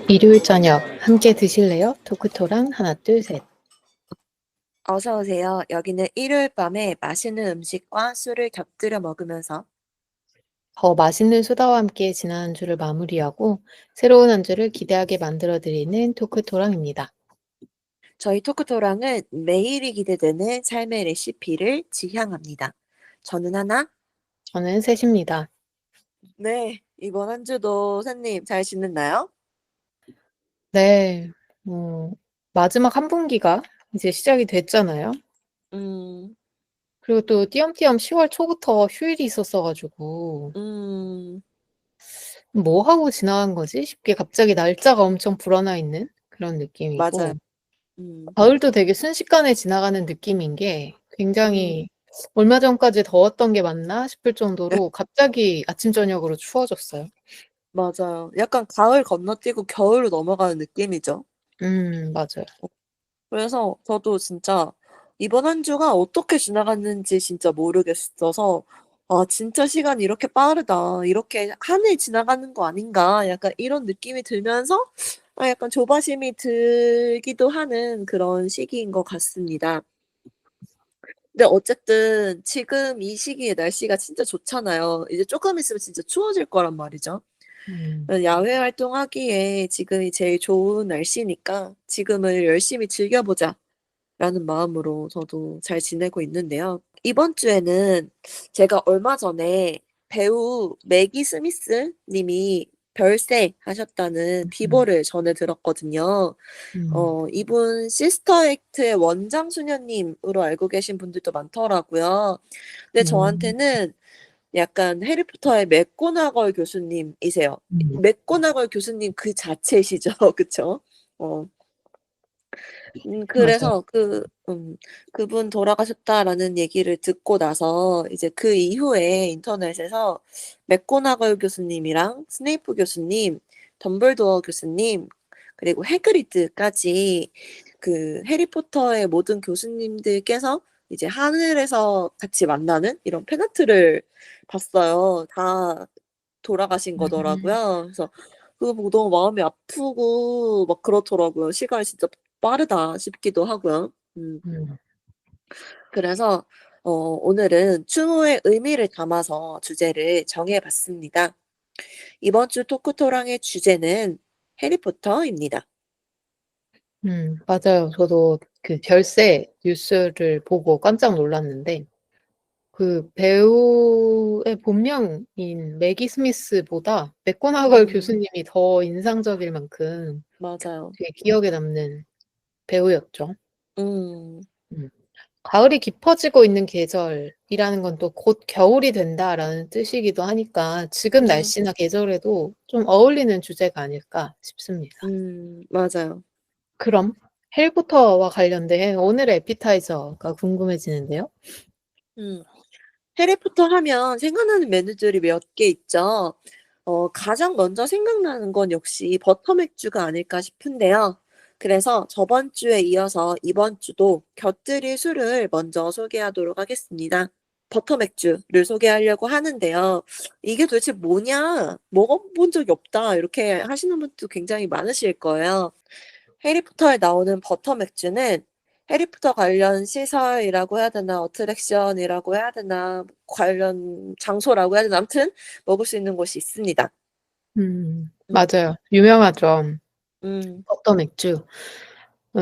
일요일 저녁 함께 드실래요? 토크토랑 하나 둘 셋. 어서 오세요. 여기는 일요일 밤에 맛있는 음식과 술을 곁들여 먹으면서 더 맛있는 수다와 함께 지난 한 주를 마무리하고 새로운 한 주를 기대하게 만들어 드리는 토크토랑입니다. 저희 토크토랑은 매일이 기대되는 삶의 레시피를 지향합니다. 저는 하나. 저는 셋입니다. 네, 이번 한 주도 샌님 잘 지냈나요? 네. 어, 마지막 한 분기가 이제 시작이 됐잖아요. 음, 그리고 또 띄엄띄엄 10월 초부터 휴일이 있었어 가지고 음, 뭐 하고 지나간 거지 싶게 갑자기 날짜가 엄청 불어나 있는 그런 맞아요. 느낌이고 음, 가을도 되게 순식간에 지나가는 느낌인 게 음, 굉장히 얼마 전까지 더웠던 게 맞나 싶을 정도로 갑자기 아침 저녁으로 추워졌어요. 맞아요. 약간 가을 건너뛰고 겨울로 넘어가는 느낌이죠. 맞아요. 그래서 저도 진짜 이번 한 주가 어떻게 지나갔는지 진짜 모르겠어서 '아 진짜 시간이 이렇게 빠르다. 이렇게 한 해 지나가는 거 아닌가.' 약간 이런 느낌이 들면서 약간 조바심이 들기도 하는 그런 시기인 것 같습니다. 근데 어쨌든 지금 이 시기에 날씨가 진짜 좋잖아요. 이제 쪼끔 있으면 진짜 추워질 거란 말이죠. 음. 야외 활동하기에 지금이 제일 좋은 날씨니까 '지금을 열심히 즐겨 보자.'라는 마음으로 저도 잘 지내고 있는데요. 이번 주에는 제가 얼마 전에 배우 매기 스미스 님이 별세 하셨다는 음. 비보를 전해 들었거든요. 음. 이분 시스터 액트의 원장 수녀님으로 알고 계신 분들도 많더라고요. 근데 음. 저한테는 약간 해리포터의 맥고나걸 교수님이세요. 음. 맥고나걸 교수님 그 자체시죠. 그쵸? 어. 맞아요. 그래서 "그분 돌아가셨다."라는 얘기를 듣고 나서 이제 그 이후에 인터넷에서 맥고나걸 교수님이랑 스네이프 교수님, 덤블도어 교수님, 그리고 해그리드까지 그 해리포터의 모든 교수님들께서 이제 하늘에서 같이 만나는 이런 펜트를 봤어요. 다 돌아가신 음. 거더라고요. 그래서 그거 보고 너무 마음이 아프고 막 그렇더라고요. '시간이 진짜 빠르다.' 싶기도 하고요. 음. 그래서 오늘은 추모의 의미를 담아서 주제를 정해 봤습니다. 이번 주 토크토랑의 주제는 해리포터입니다. 맞아요. 저도 그 별세 뉴스를 보고 깜짝 놀랐는데 그 배우의 본명인 매기 스미스보다 맥고나걸 음 교수님이 더 인상적일 만큼 맞아요. 되게 기억에 남는 배우였죠. 음 음. 가을이 깊어지고 있는 계절이라는 건 또 '곧 겨울이 된다.'라는 뜻이기도 하니까 지금 음 날씨나 계절에도 좀 어울리는 주제가 아닐까 싶습니다. 맞아요. 그럼 해리포터와 관련된 오늘의 에피타이저가 궁금해지는데요. 음. 해리포터 하면 생각나는 메뉴들이 몇 개 있죠. 가장 먼저 생각나는 건 역시 버터 맥주가 아닐까 싶은데요. 그래서 저번 주에 이어서 이번 주도 곁들일 술을 먼저 소개하도록 하겠습니다. 버터 맥주를 소개하려고 하는데요. "이게 도대체 뭐냐? 먹어본 적이 없다." 이렇게 하시는 분도 굉장히 많으실 거예요. 해리포터에 나오는 버터 맥주는 해리포터 관련 시설이라고 해야 되나 어트랙션이라고 해야 되나 관련 장소라고 해야 되나 아무튼 먹을 수 있는 곳이 있습니다. 음. 맞아요. 유명하죠. 음. 버터 맥주.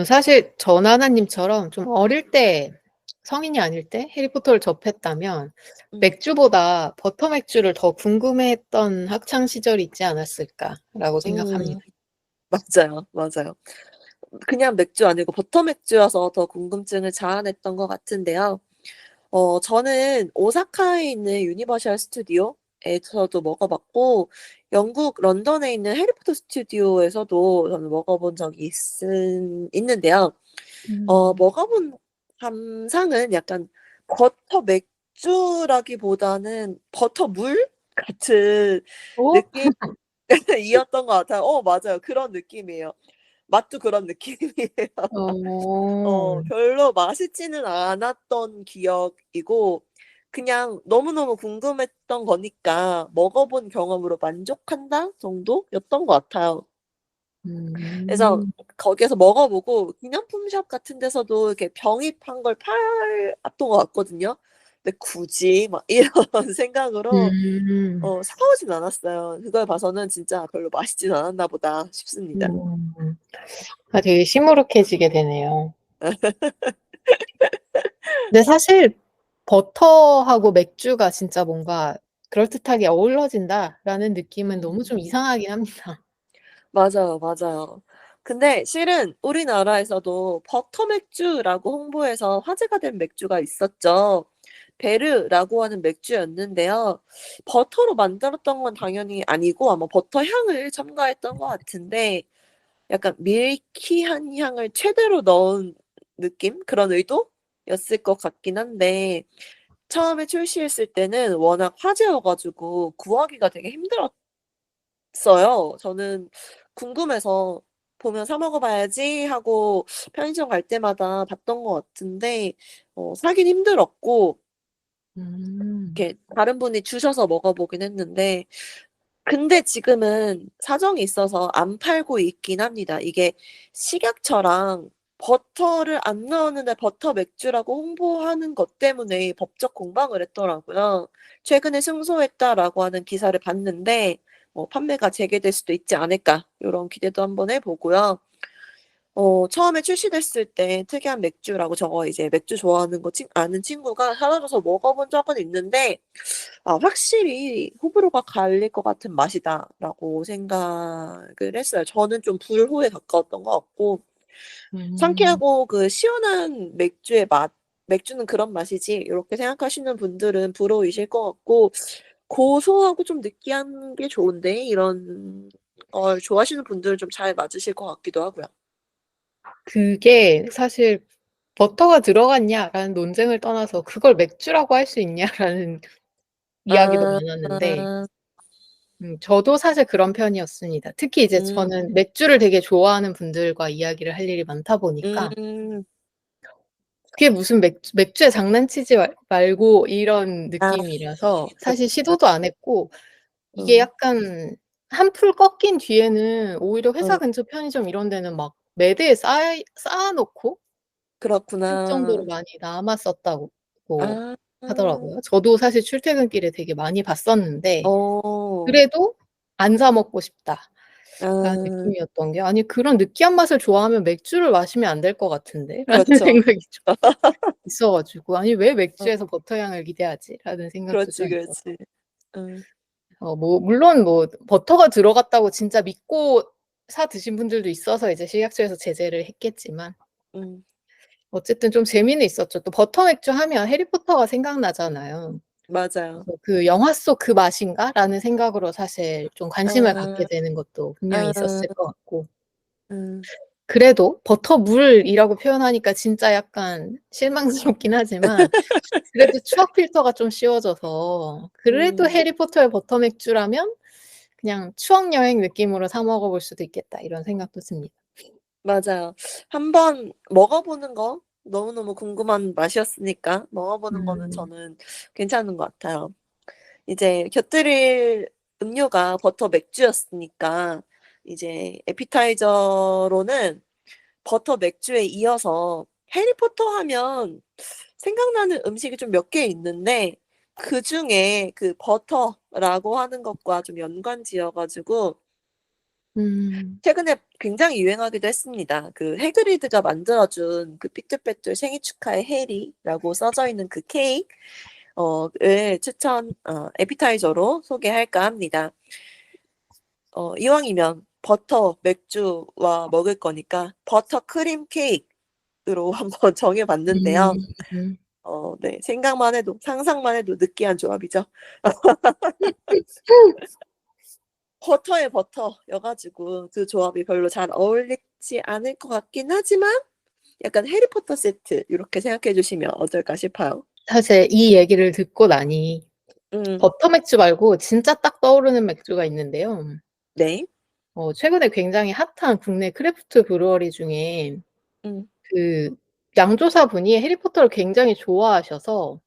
사실 전 하나님처럼 좀 어릴 때 성인이 아닐 때 해리포터를 접했다면 음. '맥주보다 버터 맥주를 더 궁금해했던 학창 시절이 있지 않았을까.'라고 생각합니다. 음. 맞아요, 맞아요. 그냥 맥주 아니고 버터 맥주여서 더 궁금증을 자아냈던 것 같은데요. 저는 오사카에 있는 유니버셜 스튜디오에서도 먹어 봤고 영국 런던에 있는 해리포터 스튜디오에서도 저는 먹어 본 적이 있는데요. 음. 먹어 본 감상은 약간 버터 맥주라기보다는 버터물 같은 어? 느낌이었던 것 같아요. 맞아요. 그런 느낌이에요. 맛도 그런 느낌이에요. 어. 별로 맛있지는 않았던 기억이고 그냥 너무너무 궁금했던 거니까 먹어본 경험으로 만족한다 정도였던 것 같아요. 그래서 음. 거기에서 먹어보고 기념품 샵 같은 데서도 이렇게 병입한 걸 팔았던 것 같거든요. 근데 굳이 막 이런 생각으로 음. 사 오진 않았어요. 그걸 봐서는 '진짜 별로 맛있진 않았나 보다.' 싶습니다. 음. 아 되게 시무룩해지게 되네요. 근데 사실 버터하고 맥주가 진짜 뭔가 '그럴듯하게 어우러진다.'라는 느낌은 너무 좀 음. 이상하긴 합니다. 맞아요, 맞아요. 근데 실은 우리나라에서도 버터 맥주라고 홍보해서 화제가 된 맥주가 있었죠. 베르라고 하는 맥주였는데요. 버터로 만들었던 건 당연히 아니고 아마 버터 향을 첨가했던 것 같은데 약간 밀키한 향을 최대로 넣은 느낌? 그런 의도였을 것 같긴 한데 처음에 출시했을 때는 워낙 화제여 가지고 구하기가 되게 힘들었어요. 저는 궁금해서 '보면 사 먹어 봐야지.' 하고 편의점 갈 때마다 봤던 것 같은데 사긴 힘들었고 음. 이렇게 다른 분이 주셔서 먹어 보긴 했는데 근데 지금은 사정이 있어서 안 팔고 있긴 합니다. 이게 식약처랑 버터를 안 넣었는데 버터 맥주라고 홍보하는 것 때문에 법적 공방을 했더라고요. "최근에 승소했다."라고 하는 기사를 봤는데 '판매가 재개될 수도 있지 않을까.' 요런 기대도 한번 해 보고요. 처음에 출시됐을 때 특이한 맥주라고 저거 이제 맥주 좋아하는 거 아는 친구가 사다 줘서 먹어 본 적은 있는데 확실히 '호불호가 갈릴 것 같은 맛이다.'라고 생각을 했어요. 저는 좀 불호에 가까웠던 것 같고 음. 상쾌하고 그 시원한 맥주의 맛 '맥주는 그런 맛이지.' 요렇게 생각하시는 분들은 불호이실 것 같고 고소하고 좀 느끼한 게 좋은데 이런 걸 좋아하시는 분들은 좀 잘 맞으실 것 같기도 하고요. 그게 사실 '버터가 들어갔냐?'라는 논쟁을 떠나서 '그걸 맥주라고 할 수 있냐?'라는 이야기도 아. 많았는데 저도 사실 그런 편이었습니다. 특히 이제 음. 저는 맥주를 되게 좋아하는 분들과 이야기를 할 일이 많다 보니까 음. 그게 무슨 맥주에 장난치지 말고 이런 아 느낌이라서 사실 그렇구나. 시도도 안 했고 이게 어. 약간 한풀 꺾인 뒤에는 오히려 회사 어. 근처 편의점 이런 데는 막 매대에 쌓아 놓고 할 정도로 그렇구나. 많이 남았었다고 아. 하더라고요. 저도 사실 출퇴근길에 되게 많이 봤었는데 어. 그래도 '안 사 먹고 싶다.'라는 아. 느낌이었던 게 '아니 그런 느끼한 맛을 좋아하면 맥주를 마시면 안 될 것 같은데?'라는 그렇죠. 생각이 좀 있어 가지고 '아니 왜 어. 맥주에서 버터 향을 기대하지?'라는 생각도 좀 그렇지, 있었고 그렇지. 응. 뭐 물론 뭐 버터가 들어갔다고 진짜 믿고 사 드신 분들도 있어서 이제 식약처에서 제재를 했겠지만 음. 어쨌든 좀 재미는 있었죠. 또 버터 맥주 하면 해리포터가 생각나잖아요. 맞아요. 그래서 '그 영화 속 그 맛인가?'라는 생각으로 사실 좀 관심을 갖게 아. 되는 것도 분명히 있었을 아. 것 같고 음. 그래도 버터물이라고 표현하니까 진짜 약간 실망스럽긴 하지만 그래도 추억 필터가 좀 씌워져서 그래도 음. '해리포터의 버터 맥주라면 그냥 추억 여행 느낌으로 사 먹어 볼 수도 있겠다.' 이런 생각도 듭니다. 맞아요. 한번 먹어 보는 거 너무너무 궁금한 맛이었으니까 먹어 보는 거는 음. 저는 괜찮은 것 같아요. 이제 곁들일 음료가 버터 맥주였으니까 이제 애피타이저로는 버터 맥주에 이어서 해리포터 하면 생각나는 음식이 좀 몇 개 있는데 그중에 그 버터라고 하는 것과 좀 연관지어 가지고 음. 최근에 굉장히 유행하기도 했습니다. 그 해그리드가 만들어 준 그 삐뚤빼뚤 생일 축하해 해리라고 써져 있는 그 케이크 을 애피타이저로 소개할까 합니다. 이왕이면 버터 맥주와 먹을 거니까 버터 크림 케이크로 한번 정해 봤는데요. 음. 네. 생각만 해도 상상만 해도 느끼한 조합이죠. 버터에 버터여 가지고 그 조합이 별로 잘 어울리지 않을 것 같긴 하지만 약간 해리포터 세트 요렇게 생각해 주시면 어떨까 싶어요. 사실 이 얘기를 듣고 나니 음. 버터 맥주 말고 진짜 딱 떠오르는 맥주가 있는데요. 네. 최근에 굉장히 핫한 국내 크래프트 브루어리 중에 음. 그 양조사분이 해리포터를 굉장히 좋아하셔서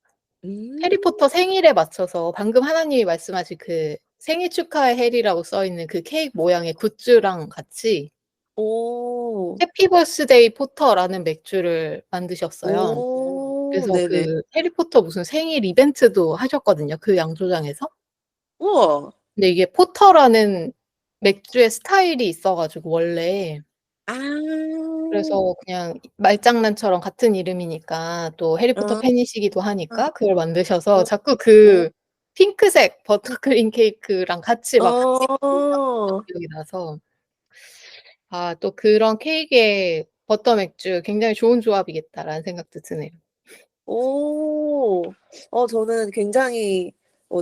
해리포터 음. 생일에 맞춰서 방금 하나님이 말씀하신 그 생일 축하해 해리라고 써 있는 그 케이크 모양의 굿즈랑 같이 오. 해피 버스데이 포터라는 맥주를 만드셨어요. 오. 그래서 네네. 그 해리포터 무슨 생일 이벤트도 하셨거든요, 그 양조장에서. 우와. 근데 이게 포터라는 맥주의 스타일이 있어 가지고 원래. 아. 그래서 그냥 말장난처럼 같은 이름이니까 또 해리포터 아. 팬이시기도 하니까 그걸 만드셔서 어. 자꾸 어. 그 핑크색 버터크림 케이크랑 같이 막 같이 어. 기억이 나서 아 또 그런 케이크에 버터 맥주 굉장히 좋은 조합이겠다라는 생각도 드네요. 오. 저는 굉장히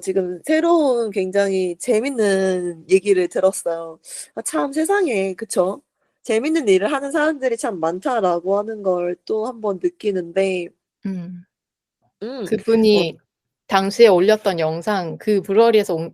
지금 새로운 굉장히 재밌는 얘기를 들었어요. 참 세상에 그쵸? '재밌는 일을 하는 사람들이 참 많다.'라고 하는 걸 또 한 번 느끼는데 음. 음. 어 그분이 당시에 올렸던 영상 그 브러리에서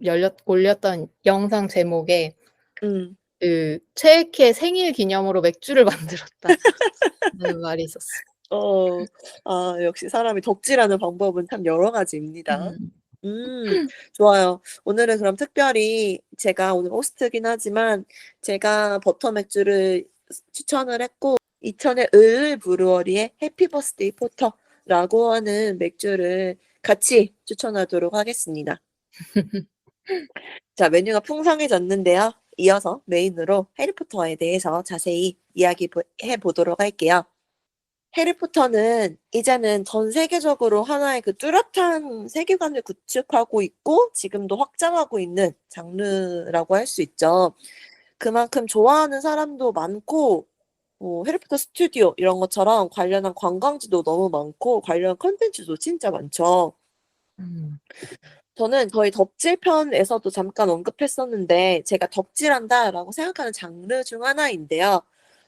올렸던 영상 제목에 음. 그 "최애키의 생일 기념으로 맥주를 만들었다."라는 말이 있었어요. 어. 역시 사람이 덕질하는 방법은 참 여러 가지입니다. 음. 음. 좋아요. 오늘은 그럼 특별히 제가 오늘 호스트긴 하지만 제가 버터 맥주를 추천을 했고 이천의 을을 브루어리의 해피 버스데이 포터라고 하는 맥주를 같이 추천하도록 하겠습니다. 자, 메뉴가 풍성해졌는데요. 이어서 메인으로 해리포터에 대해서 자세히 해 보도록 할게요. 해리포터는 이제는 전 세계적으로 하나의 그 뚜렷한 세계관을 구축하고 있고 지금도 확장하고 있는 장르라고 할 수 있죠. 그만큼 좋아하는 사람도 많고 해리포터 스튜디오 이런 것처럼 관련한 관광지도 너무 많고 관련 콘텐츠도 진짜 많죠. 음. 저는 저희 덕질 편에서도 잠깐 언급했었는데 제가 덕질한다라고 생각하는 장르 중 하나인데요.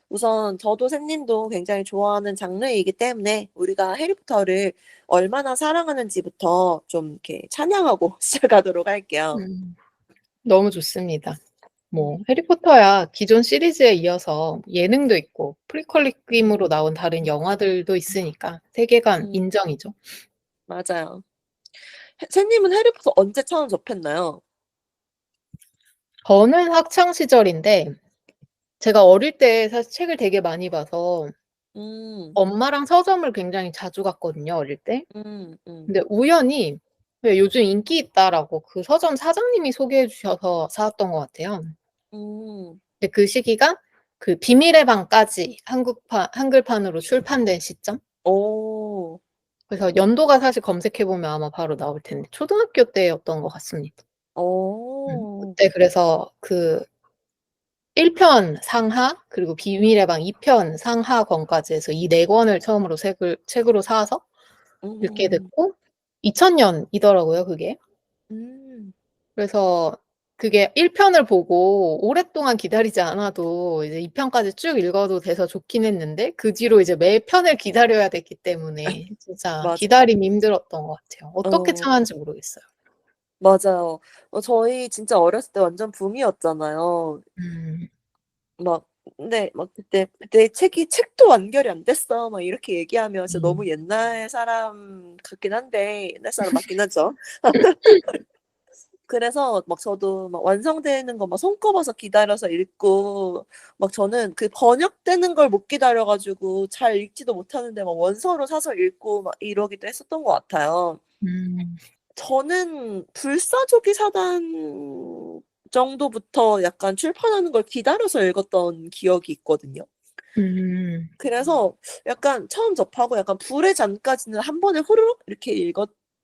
우선 저도 샘님도 굉장히 좋아하는 장르이기 때문에 우리가 해리포터를 얼마나 사랑하는지부터 좀 이렇게 찬양하고 시작하도록 할게요. 음. 너무 좋습니다. 뭐 음. 해리포터야 기존 시리즈에 이어서 예능도 있고 프리퀄 느낌으로 나온 다른 영화들도 있으니까 세계관 음. 인정이죠. 맞아요. 샘님은 해리포터 언제 처음 접했나요? 저는 학창 시절인데 제가 어릴 때 사실 책을 되게 많이 봐서 음. 엄마랑 서점을 굉장히 자주 갔거든요, 어릴 때. 음. 근데 우연히 왜 "요즘 인기 있다."라고 그 서점 사장님이 소개해 주셔서 사 왔던 것 같아요. 음. 근데 그 시기가 그 비밀의 방까지 한글판으로 출판된 시점? 오. 그래서 연도가 사실 검색해 보면 아마 바로 나올 텐데 초등학교 때였던 것 같습니다. 어. 그때 그래서 그 1편 상하 그리고 비밀의 방 2편 상하권까지 해서 이 4 권을 처음으로 책으로 사서 읽게 음. 됐고 2000 년이더라고요 그게. 음. 그래서 그게 1 편을 보고 오랫동안 기다리지 않아도 이제 2 편까지 쭉 읽어도 돼서 좋긴 했는데 그 뒤로 이제 매 편을 기다려야 됐기 때문에 진짜 맞아. 기다림이 힘들었던 것 같아요. 어떻게 어. 참았는지 모르겠어요. 맞아요. 저희 진짜 어렸을 때 완전 붐이었잖아요. 음. 막 근데 막 그때 책도 완결이 안 됐어." 막 이렇게 얘기하면 진짜 음. 너무 옛날 사람 같긴 한데 옛날 사람 맞긴 하죠. 그래서 막 저도 막 완성되는 거 막 손꼽아서 기다려서 읽고 막 저는 그 번역되는 걸 못 기다려 가지고 잘 읽지도 못하는데 막 원서로 사서 읽고 막 이러기도 했었던 것 같아요. 음. 저는 불사조기 사단 정도부터 약간 출판하는 걸 기다려서 읽었던 기억이 있거든요. 음. 그래서 약간 처음 접하고 약간 불의 잔까지는 한 번에 후루룩 이렇게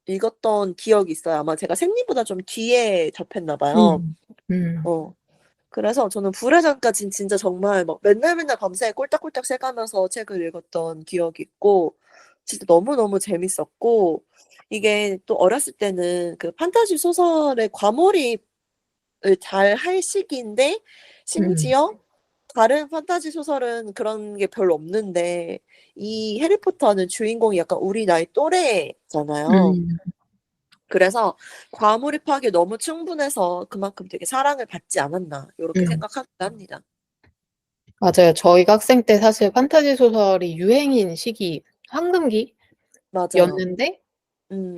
읽었던 기억이 있어요. 아마 제가 생리보다 좀 뒤에 접했나 봐요. 음. 음. 어. 그래서 저는 불의 잔까지는 진짜 정말 막 맨날 밤새 꼴딱꼴딱 새 가면서 책을 읽었던 기억이 있고 진짜 너무너무 재밌었고 이게 또 어렸을 때는 그 판타지 소설의 과몰입을 잘할 시기인데 음. 심지어 다른 판타지 소설은 그런 게 별로 없는데 이 해리포터는 주인공이 약간 우리 나이 또래잖아요. 음. 그래서 과몰입하기에 너무 충분해서 그만큼 되게 사랑을 받지 않았나 요렇게 음. 생각하기도 합니다. 맞아요. 저희가 학생 때 사실 판타지 소설이 유행인 시기 황금기였는데 맞아요.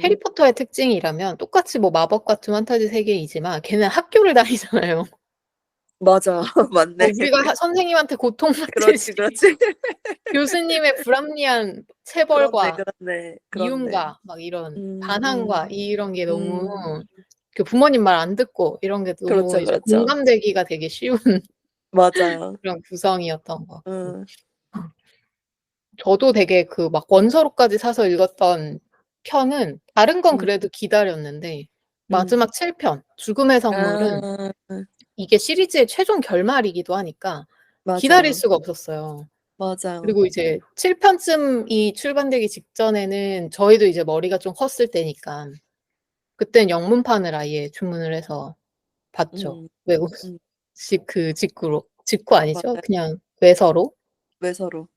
해리포터의 특징이라면 똑같이 뭐 마법 같은 판타지 세계이지만 걔는 학교를 다니잖아요. 맞아. 맞네. 우리가 선생님한테 그렇지, 고통받듯이 그렇지. 교수님의 불합리한 그렇네, 체벌과 그렇네, 그렇네. 미움과 막 이런 음, 반항과 이런 게 너무 음. 그 부모님 말 안 듣고 이런 게 너무 그렇죠, 이제 그렇죠. 공감되기가 되게 쉬운 맞아요. 그런 구성이었던 것 같고. 응. 저도 되게 그 막 원서로까지 사서 읽었던 편은 다른 건 음. 그래도 기다렸는데 음. 마지막 7편 죽음의 선물은 아, 이게 시리즈의 최종 결말이기도 하니까 기다릴 맞아요. 수가 없었어요. 맞아요. 그리고 이제 7편쯤이 출간되기 직전에는 저희도 이제 머리가 좀 컸을 때니까 그땐 영문판을 아예 주문을 해서 봤죠. 음. 음. 외국식 그 직구로. 직구 아니죠? 맞아요. 그냥 외서로. 외서로.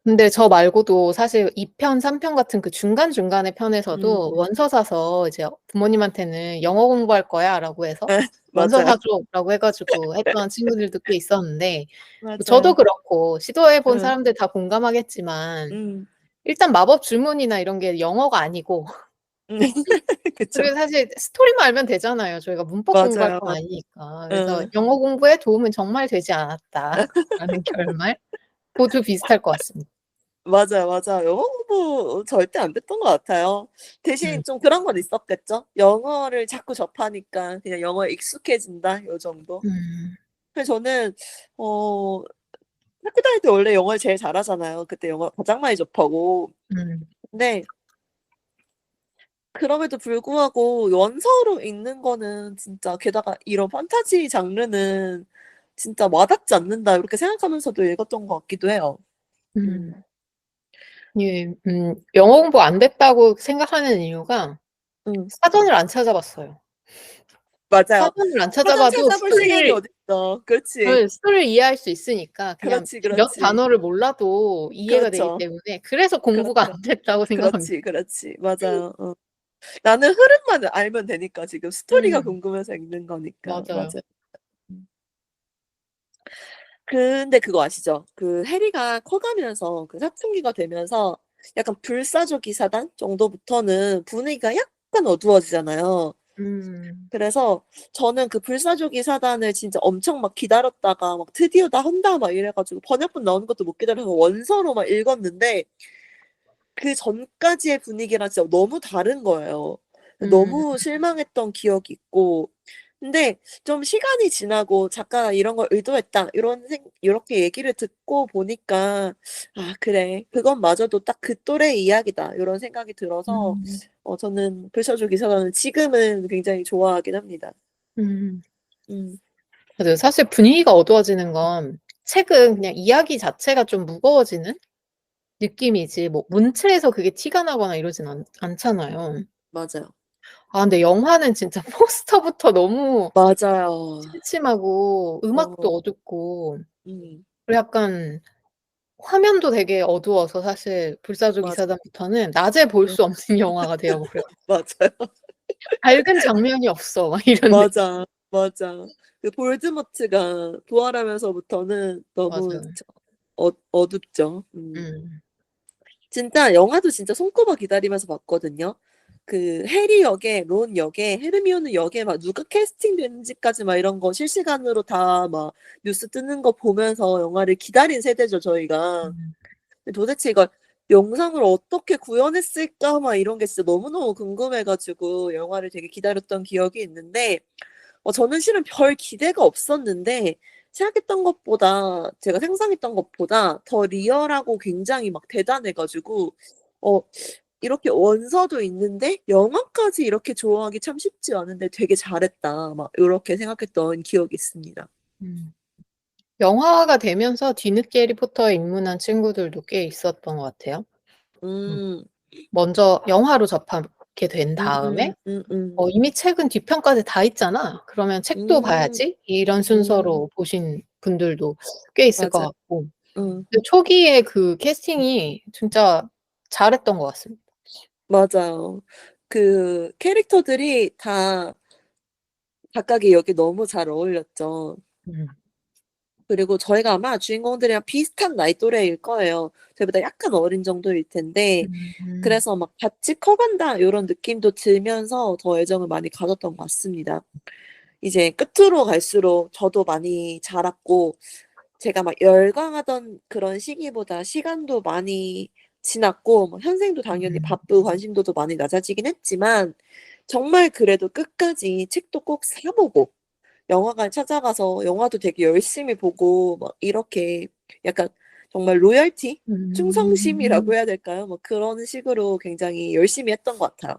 근데 저 말고도 사실 2편, 3편 같은 그 중간중간의 음. 편에서도 원서 사서 이제 부모님한테는 "영어 공부할 거야."라고 해서 예, "원서 맞아요. 사줘."라고 해 가지고 했던 친구들도 꽤 있었는데 뭐 저도 맞아요. 그렇고 시도해 본 응. 사람들 다 공감하겠지만 음. 일단 마법 주문이나 이런 게 영어가 아니고 그쵸. 그리고 사실 스토리만 알면 되잖아요. 저희가 문법 공부할 맞아요. 건 아니니까. 그래서 응. '영어 공부에 도움은 정말 되지 않았다.'라는 결말? 모두 비슷할 것 같습니다. 맞아요, 맞아요. 영어 공부 절대 안 됐던 것 같아요. 음. 대신 좀 그런 건 있었겠죠? 영어를 자꾸 접하니까 그냥 영어에 익숙해진다 요 정도? 음. 그래서 저는 어 학교 다닐 때 원래 영어를 제일 잘하잖아요. 그때 영어 가장 많이 접하고. 음. 근데 그럼에도 불구하고 원서로 읽는 거는 진짜 게다가 이런 판타지 장르는 진짜 '와닿지 않는다.' 이렇게 생각하면서도 읽었던 것 같기도 해요. 음. 음. 예. 영어 공부 안 됐다고 생각하는 이유가 음. 사전을 안 찾아봤어요. 맞아요. 사전을 안 사전 찾아봐도 찾아볼 시간이 어딨어. 그렇지. 스토리를 이해할 수 있으니까 그냥 그렇지, 몇 그렇지. 단어를 몰라도 이해가 되기 그렇죠. 때문에 그래서 공부가 그렇죠. 안 됐다고 생각합니다. 그렇지, 그렇지. 맞아요. 어. 나는 흐름만 알면 되니까 지금 스토리가 음. 궁금해서 읽는 거니까. 맞아요. 맞아요. 음. 근데 그거 아시죠? 그 해리가 커가면서 그 사춘기가 되면서 약간 불사조기 사단 정도부터는 분위기가 약간 어두워지잖아요. 음. 그래서 저는 그 불사조기 사단을 진짜 엄청 막 기다렸다가 막 '드디어 나 한다.' 막 이래 가지고 번역본 나오는 것도 못 기다려서 원서로 막 읽었는데 그전까지의 분위기랑 진짜 너무 다른 거예요. 음. 너무 실망했던 기억이 있고 근데 좀 시간이 지나고 작가가 '이런 걸 의도했다.' 요렇게 얘기를 듣고 보니까 '아 그래. 그것마저도 딱 그 또래의 이야기다.' 요런 생각이 들어서 음. 저는 불사조 기사단은 지금은 굉장히 좋아하긴 합니다. 음. 음. 맞아요. 사실 분위기가 어두워지는 건 책은 그냥 이야기 자체가 좀 무거워지는 느낌이지 뭐 문체에서 그게 티가 나거나 이러진 않잖아요. 맞아요. 근데 영화는 진짜 포스터부터 너무 맞아요. 침침하고 어. 음악도 어둡고 음. 그리고 약간 화면도 되게 어두워서 사실 불사조 맞아. 기사단부터는 낮에 볼 음. 수 없는 영화가 되어 버려요. 맞아요. 밝은 장면이 없어 막 이런 느낌. 맞아. 맞아. 그 볼드모트가 부활하면서부터는 너무 맞아요. 어둡죠. 음. 진짜 영화도 진짜 손꼽아 기다리면서 봤거든요. 그 해리 역에 론 역에 헤르미온느 역에 막 누가 캐스팅됐는지까지 막 이런 거 실시간으로 다 막 뉴스 뜨는 거 보면서 영화를 기다린 세대죠, 저희가. 음. 근데 도대체 이걸 '영상으로 어떻게 구현했을까?' 막 이런 게 진짜 너무너무 궁금해 가지고 영화를 되게 기다렸던 기억이 있는데 저는 실은 별 기대가 없었는데 생각했던 것보다 제가 상상했던 것보다 더 리얼하고 굉장히 막 대단해 가지고 어 '이렇게 원서도 있는데 영화까지 이렇게 조합하기 참 쉽지 않은데 되게 잘했다.' 막 요렇게 생각했던 기억이 있습니다. 음. 영화가 되면서 뒤늦게 해리포터에 입문한 친구들도 꽤 있었던 것 같아요. 음. 음. 먼저 영화로 접하게 된 다음에 음음. 이미 책은 뒤편까지 다 있잖아. 그러면 책도 음. 봐야지. 이런 음. 순서로 보신 분들도 꽤 있을 것 맞아요. 같고. 음. 근데 초기에 그 캐스팅이 진짜 잘했던 것 같습니다. 맞아요. 그 캐릭터들이 다 각각의 역이 너무 잘 어울렸죠. 음. 그리고 저희가 아마 주인공들이랑 비슷한 나이 또래일 거예요. 저희보다 약간 어린 정도일 텐데 음. 그래서 막 '같이 커간다.' 요런 느낌도 들면서 더 애정을 많이 가졌던 것 같습니다. 이제 끝으로 갈수록 저도 많이 자랐고 제가 막 열광하던 그런 시기보다 시간도 많이 지났고 뭐 현생도 당연히 음. 바쁘고 관심도도 많이 낮아지긴 했지만 정말 그래도 끝까지 책도 꼭 사 보고 영화관 찾아가서 영화도 되게 열심히 보고 막 이렇게 약간 정말 로열티? 충성심이라고 음. 해야 될까요? 뭐 그런 식으로 굉장히 열심히 했던 것 같아요.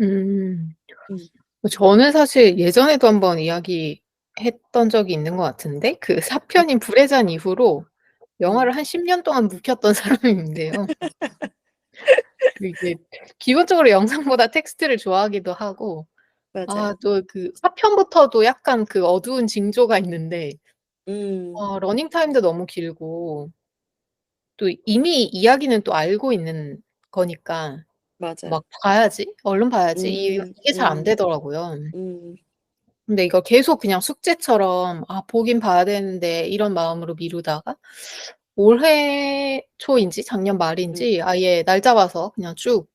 음. 음. 저는 사실 예전에도 한번 이야기했던 적이 있는 것 같은데 그 음. 4편인 불의 잔 이후로 음. 영화를 한 10년 동안 묵혔던 사람인데요. 이게 기본적으로 영상보다 텍스트를 좋아하기도 하고 맞아요. 또 그 4 편부터도 약간 그 어두운 징조가 있는데 음. 러닝 타임도 너무 길고 또 이미 이야기는 또 알고 있는 거니까 맞아요. 막 '봐야지. 얼른 봐야지.' 음. 이게 잘 안 음. 되더라고요. 음. 근데 이걸 계속 그냥 숙제처럼 '아 보긴 봐야 되는데.' 이런 마음으로 미루다가 올해 초인지 작년 음. 말인지 아예 날 잡아서 그냥 쭉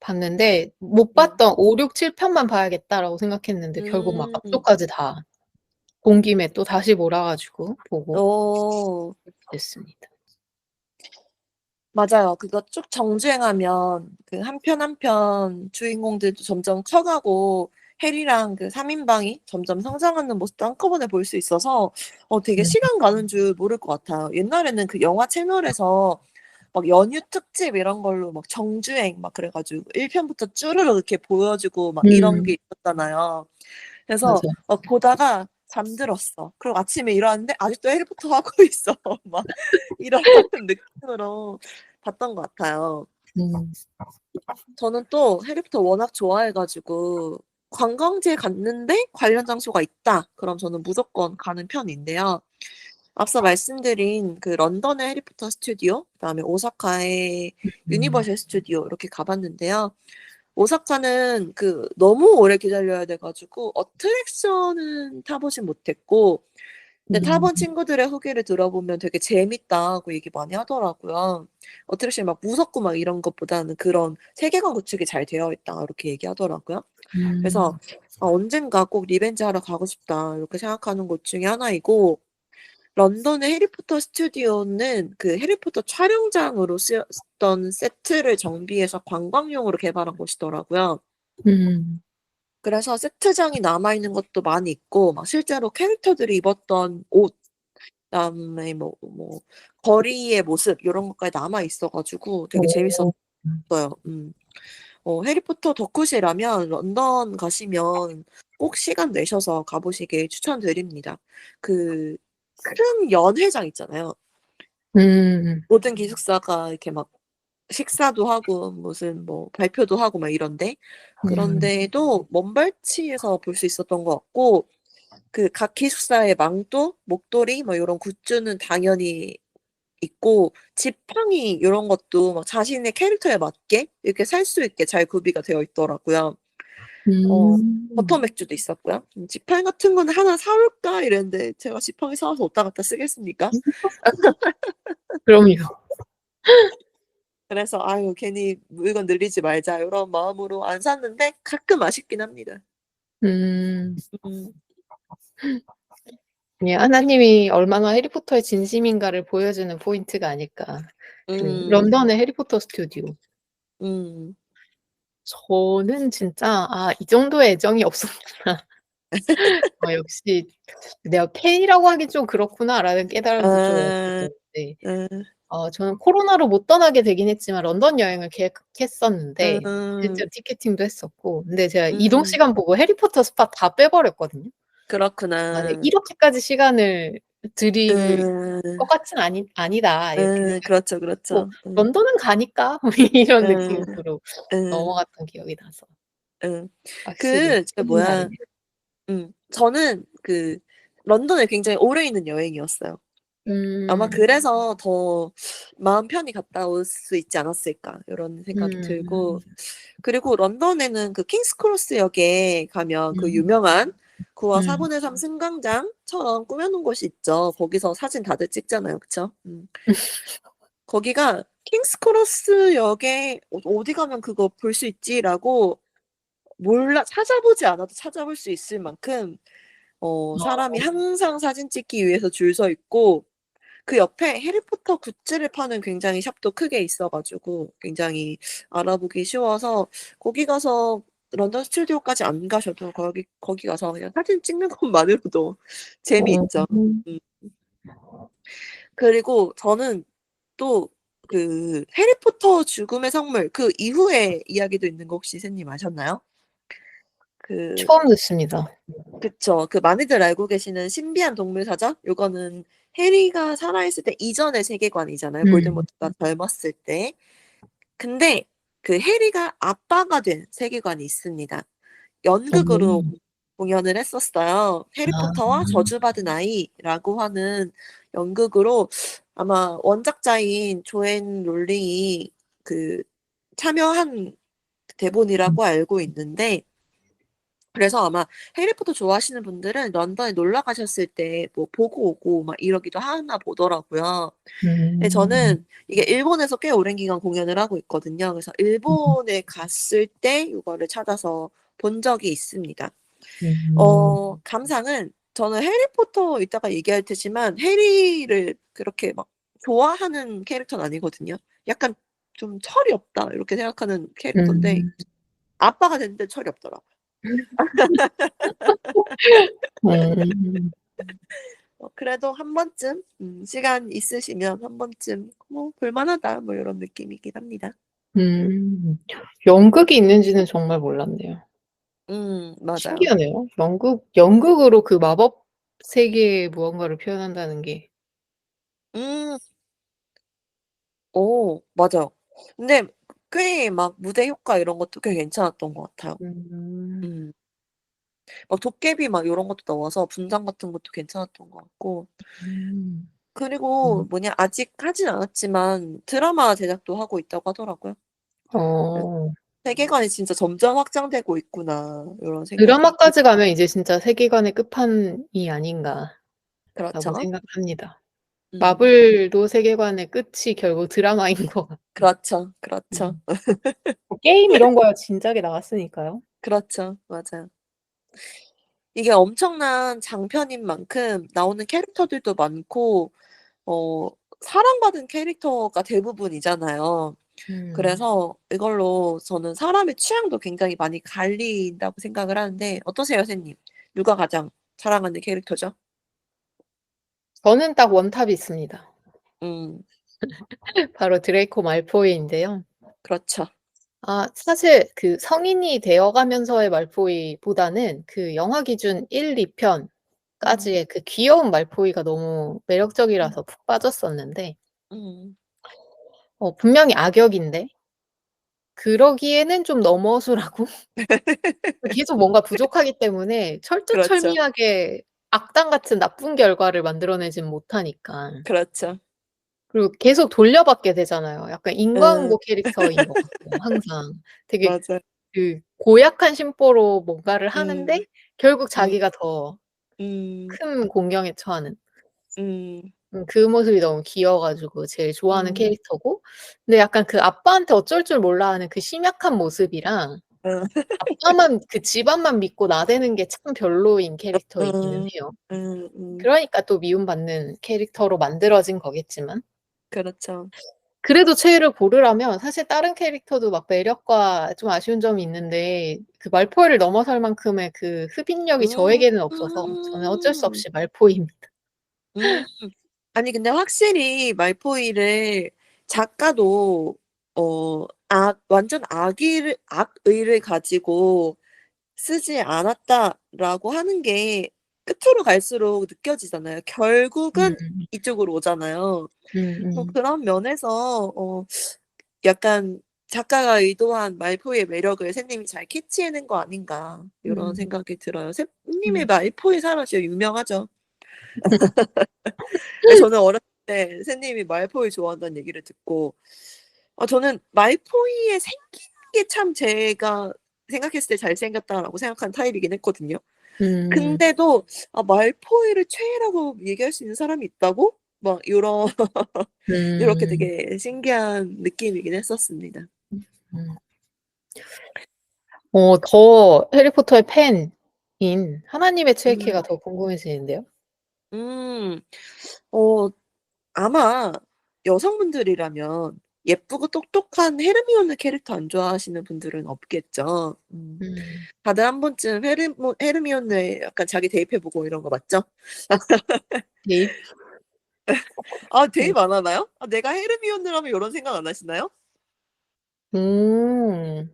봤는데 못 음. 봤던 5, 6, 7 편만 봐야겠다라고 생각했는데 결국 막 음. 앞쪽까지 다 본 김에 또 다시 몰아 가지고 보고 어. 그렇게 됐습니다. 맞아요. 그거 쭉 정주행하면 그 한 편 한 편 주인공들도 점점 커가고 해리랑 그 3 인방이 점점 성장하는 모습도 한꺼번에 볼 수 있어서 되게 음. 시간 가는 줄 모를 것 같아요. 옛날에는 그 영화 채널에서 막 연휴 특집 이런 걸로 막 정주행 막 그래 가지고 1 편부터 쭈루룩 이렇게 보여 주고 막 이런 음. 게 있었잖아요. 그래서 맞아요. 보다가 잠들었어. 그리고 아침에 일어났는데 아직도 해리포터 하고 있어. 막 이런 느낌으로 봤던 것 같아요. 음. 저는 또 해리포터 워낙 좋아해 가지고 관광지에 갔는데 관련 장소가 있다. 그럼 저는 무조건 가는 편인데요. 앞서 말씀드린 그 런던의 해리포터 스튜디오, 그다음에 오사카의 음. 유니버셜 스튜디오 이렇게 가 봤는데요. 오사카는 그 너무 오래 기다려야 돼 가지고 어트랙션은 타 보진 못했고 근데 타 음. 본 친구들의 후기를 들어보면 되게 재밌다고 얘기 많이 하더라고요. 어트랙션이 막 무섭고 막 이런 것보다는 그런 세계관 구축이 잘 되어 있다 이렇게 얘기하더라고요. 그래서 음. '언젠가 꼭 리벤지하러 가고 싶다.' 이렇게 생각하는 곳 중에 하나이고 런던의 해리포터 스튜디오는 그 해리포터 촬영장으로 쓰였던 세트를 정비해서 관광용으로 개발한 곳이더라고요. 음. 그래서 세트장이 남아 있는 것도 많이 있고 막 실제로 캐릭터들이 입었던 옷 그다음에 뭐 거리의 모습 요런 것까지 남아 있어 가지고 되게 재밌었어요. 어. 음. 해리포터 덕후시라면 런던 가시면 꼭 시간 내셔서 가 보시길 추천드립니다. 그 큰 연회장 있잖아요. 음. 모든 기숙사가 이렇게 막 식사도 하고 무슨 뭐 발표도 하고 막 이런데 그런 음. 데도 먼발치에서 볼 수 있었던 것 같고 그 각 기숙사의 망토, 목도리 뭐 요런 굿즈는 당연히 있고 지팡이 요런 것도 막 자신의 캐릭터에 맞게 이렇게 살 수 있게 잘 구비가 되어 있더라고요. 어 버터 음. 맥주도 있었고요. 지팡이 같은 거는 하나 사 올까 이랬는데 제가 지팡이 사 와서 왔다 갔다 쓰겠습니까? 그럼요. 그래서 '아유 괜히 물건 늘리지 말자.' 요런 마음으로 안 샀는데 가끔 아쉽긴 합니다. 음. 음. 예 하나님이 얼마나 해리포터의 진심인가를 보여주는 포인트가 아닐까. 그 음. 런던의 해리포터 스튜디오. 음. 저는 진짜 '아 이 정도의 애정이 없었구나. 역시 내가 팬이라고 하긴 좀 그렇구나.'라는 깨달음도 좀 아. 얻었는데 아. 저는 코로나로 못 떠나게 되긴 했지만 런던 여행을 계획했었는데 음. 실제로 티켓팅도 했었고 근데 제가 이동 음. 시간 보고 해리포터 스파 다 빼 버렸거든요. 만약 그렇구나. '이렇게까지 시간을 들일 것 음. 같진 아니다.' 이렇게 그렇죠, 뭐 그렇죠. '런던은 가니까.' 뭐 이런 음. 느낌으로 음. 넘어갔던 기억이 나서 음. 확실히 팬은 뭐야 다르네요. 저는 그 런던에 굉장히 오래 있는 여행이었어요. 아마 음. 그래서 더 '마음 편히 갔다 올 수 있지 않았을까.' 요런 생각이 들고 음. 그리고 런던에는 그 킹스 크로스 역에 가면 그 음. 유명한 9와 4분의 3 승강장처럼 꾸며놓은 곳이 있죠. 거기서 사진 다들 찍잖아요. 그쵸? 거기가 킹스크로스역에 어디 가면 그거 볼 수 있지라고 찾아보지 않아도 찾아볼 수 있을 만큼 사람이 항상 사진 찍기 위해서 줄 서 있고 그 옆에 해리포터 굿즈를 파는 굉장히 샵도 크게 있어가지고 굉장히 알아보기 쉬워서 거기 가서 런던 스튜디오까지 안 가셔도 거기 가서 그냥 사진 찍는 것만으로도 재미있죠. 음. 음. 그리고 저는 또 그 해리포터 죽음의 성물 그 이후의 이야기도 있는 거 혹시 샌님 아셨나요? 처음 듣습니다. 그쵸. 그 많이들 알고 계시는 신비한 동물 사전? 요거는 해리가 살아있을 때 이전의 세계관이잖아요. 볼드모트가 젊었을 때. 근데 그 해리가 아빠가 된 세계관이 있습니다. 연극으로 공연을 했었어요. 해리포터와 저주받은 아이라고 하는 연극으로 아마 원작자인 조앤 롤링이 그 참여한 대본이라고 알고 있는데 그래서 아마 해리포터 좋아하시는 분들은 런던에 놀러 가셨을 때 뭐 보고 오고 막 이러기도 하나 보더라고요. 근데 저는 이게 일본에서 꽤 오랜 기간 공연을 하고 있거든요. 그래서 일본에 갔을 때 이거를 찾아서 본 적이 있습니다. 감상은 저는 해리포터 이따가 얘기할 테지만 해리를 그렇게 막 좋아하는 캐릭터는 아니거든요. 약간 좀 철이 없다 이렇게 생각하는 캐릭터인데 아빠가 됐는데 철이 없더라고요. 그래도 한 번쯤 시간 있으시면 한 번쯤 뭐 볼만하다 뭐 이런 느낌이긴 합니다. 연극이 있는지는 정말 몰랐네요. 맞아요. 신기하네요. 연극으로 그 마법 세계의 무언가를 표현한다는 게. 음. 맞아요. 근데 꽤 막 무대 효과 이런 것도 꽤 괜찮았던 것 같아요. 음. 막 도깨비 막 요런 것도 나와서 분장 같은 것도 괜찮았던 것 같고. 그리고 아직 하진 않았지만 드라마 제작도 하고 있다고 하더라고요. 세계관이 진짜 점점 확장되고 있구나 요런 생각이 드라마까지 가면 이제 진짜 세계관의 끝판이 아닌가라고 그렇죠. 생각합니다. 마블도 세계관의 끝이 결국 드라마인 것 같아요. 그렇죠. 그렇죠. 게임 이런 거야 진작에 나왔으니까요. 그렇죠. 맞아요. 이게 엄청난 장편인 만큼 나오는 캐릭터들도 많고 사랑받은 캐릭터가 대부분이잖아요. 그래서 이걸로 저는 사람의 취향도 굉장히 많이 갈린다고 생각을 하는데 어떠세요, 샌님? 누가 가장 사랑하는 캐릭터죠? 저는 딱 원탑이 있습니다. 음. 바로 드레이코 말포이인데요. 그렇죠. 사실 그 성인이 되어가면서의 말포이보다는 그 영화 기준 1-2 편까지의 그 귀여운 말포이가 너무 매력적이라서 푹 빠졌었는데 분명히 악역인데 그러기에는 좀 너머수라고 계속 뭔가 부족하기 때문에 그렇죠. 철두철미하게 악당 같은 나쁜 결과를 만들어내진 못하니까. 그렇죠. 그리고 계속 돌려받게 되잖아요. 약간 인과응보 캐릭터인 것 같고 항상. 되게 맞아요. 그 고약한 심보로 뭔가를 하는데 결국 음. 자기가 더 큰 공경에 처하는. 그 모습이 너무 귀여워 가지고 제일 좋아하는 캐릭터고 근데 약간 그 아빠한테 어쩔 줄 몰라 하는 그 심약한 모습이랑 아빠만 그 집안만 믿고 나대는 게 참 별로인 캐릭터이기는 해요. 그러니까 또 미움받는 캐릭터로 만들어진 거겠지만. 그렇죠. 그래도 최애를 고르라면 사실 다른 캐릭터도 막 매력과 좀 아쉬운 점이 있는데 그 말포이를 넘어설 만큼의 그 흡입력이 저에게는 없어서 저는 어쩔 수 없이 말포이입니다. 아니 근데 확실히 말포이를 작가도 완전 악의를 가지고 쓰지 않았다라고 하는 게 끝으로 갈수록 느껴지잖아요. 결국은 이쪽으로 오잖아요. 그런 면에서 약간 작가가 의도한 말포이의 매력을 샌님이 잘 캐치해낸 거 아닌가 요런 생각이 들어요. 샌님의 말포이 사랑 진짜 유명하죠. 저는 어렸을 때 샌님이 말포이 좋아한다는 얘기를 듣고 저는 말포이의 생긴 게 참 제가 생각했을 때 잘생겼다라고 생각하는 타입이긴 했거든요. 음. 근데도 말포이를 최애라고 얘기할 수 있는 사람이 있다고? 막 요런 요렇게 음. 되게 신기한 느낌이긴 했었습니다. 음. 더 해리포터의 팬인 하나님의 음. 최애캐가 더 궁금해지는데요. 음. 어 아마 여성분들이라면 예쁘고 똑똑한 헤르미온느 캐릭터 안 좋아하시는 분들은 없겠죠. 음. 다들 한 번쯤 헤르미온느에 약간 자기 대입해 보고 이런 거 맞죠? 대입? 네. 대입 안 하나요? 내가 헤르미온느라면 요런 생각 안 하시나요? 음.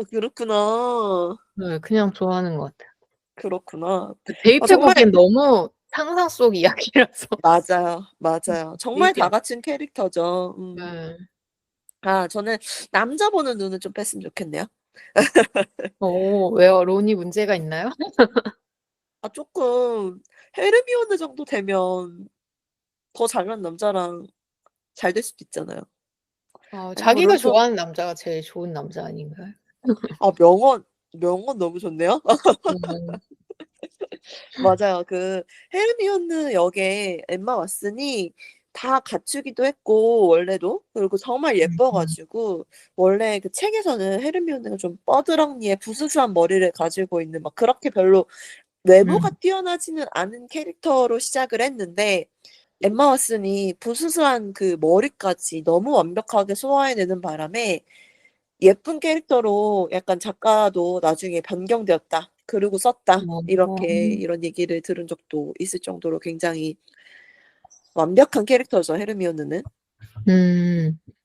그렇구나. 네. 그냥 좋아하는 것 같아요. 그렇구나. 대입해 정말 보기엔 너무 상상 속 이야기라서. 맞아요, 맞아요. 정말 대입이 다 안 갖춘 캐릭터죠. 네. 저는 남자 보는 눈은 좀 뺐으면 좋겠네요. 왜요? 론이 문제가 있나요? 쪼끔 헤르미온느 정도 되면 더 잘난 남자랑 잘 될 수도 있잖아요. 아니 뭐 자기가 론도 좋아하는 남자가 제일 좋은 남자 아닌가요? 명언 너무 좋네요. 음. 맞아요. 그 헤르미온느 역에 엠마 왓슨이 다 갖추기도 했고 원래도. 그리고 정말 예뻐 음. 가지고 원래 그 책에서는 헤르미온느가 좀 뻐드렁니에 부스스한 머리를 가지고 있는 막 그렇게 별로 외모가 음. 뛰어나지는 않은 캐릭터로 시작을 했는데 엠마 왓슨이 부스스한 그 머리까지 너무 완벽하게 소화해내는 바람에 예쁜 캐릭터로 약간 작가도 나중에 변경되었다. 그러고 썼다. 어. 이렇게 이런 얘기를 들은 적도 있을 정도로 굉장히 완벽한 캐릭터죠, 헤르미온느는.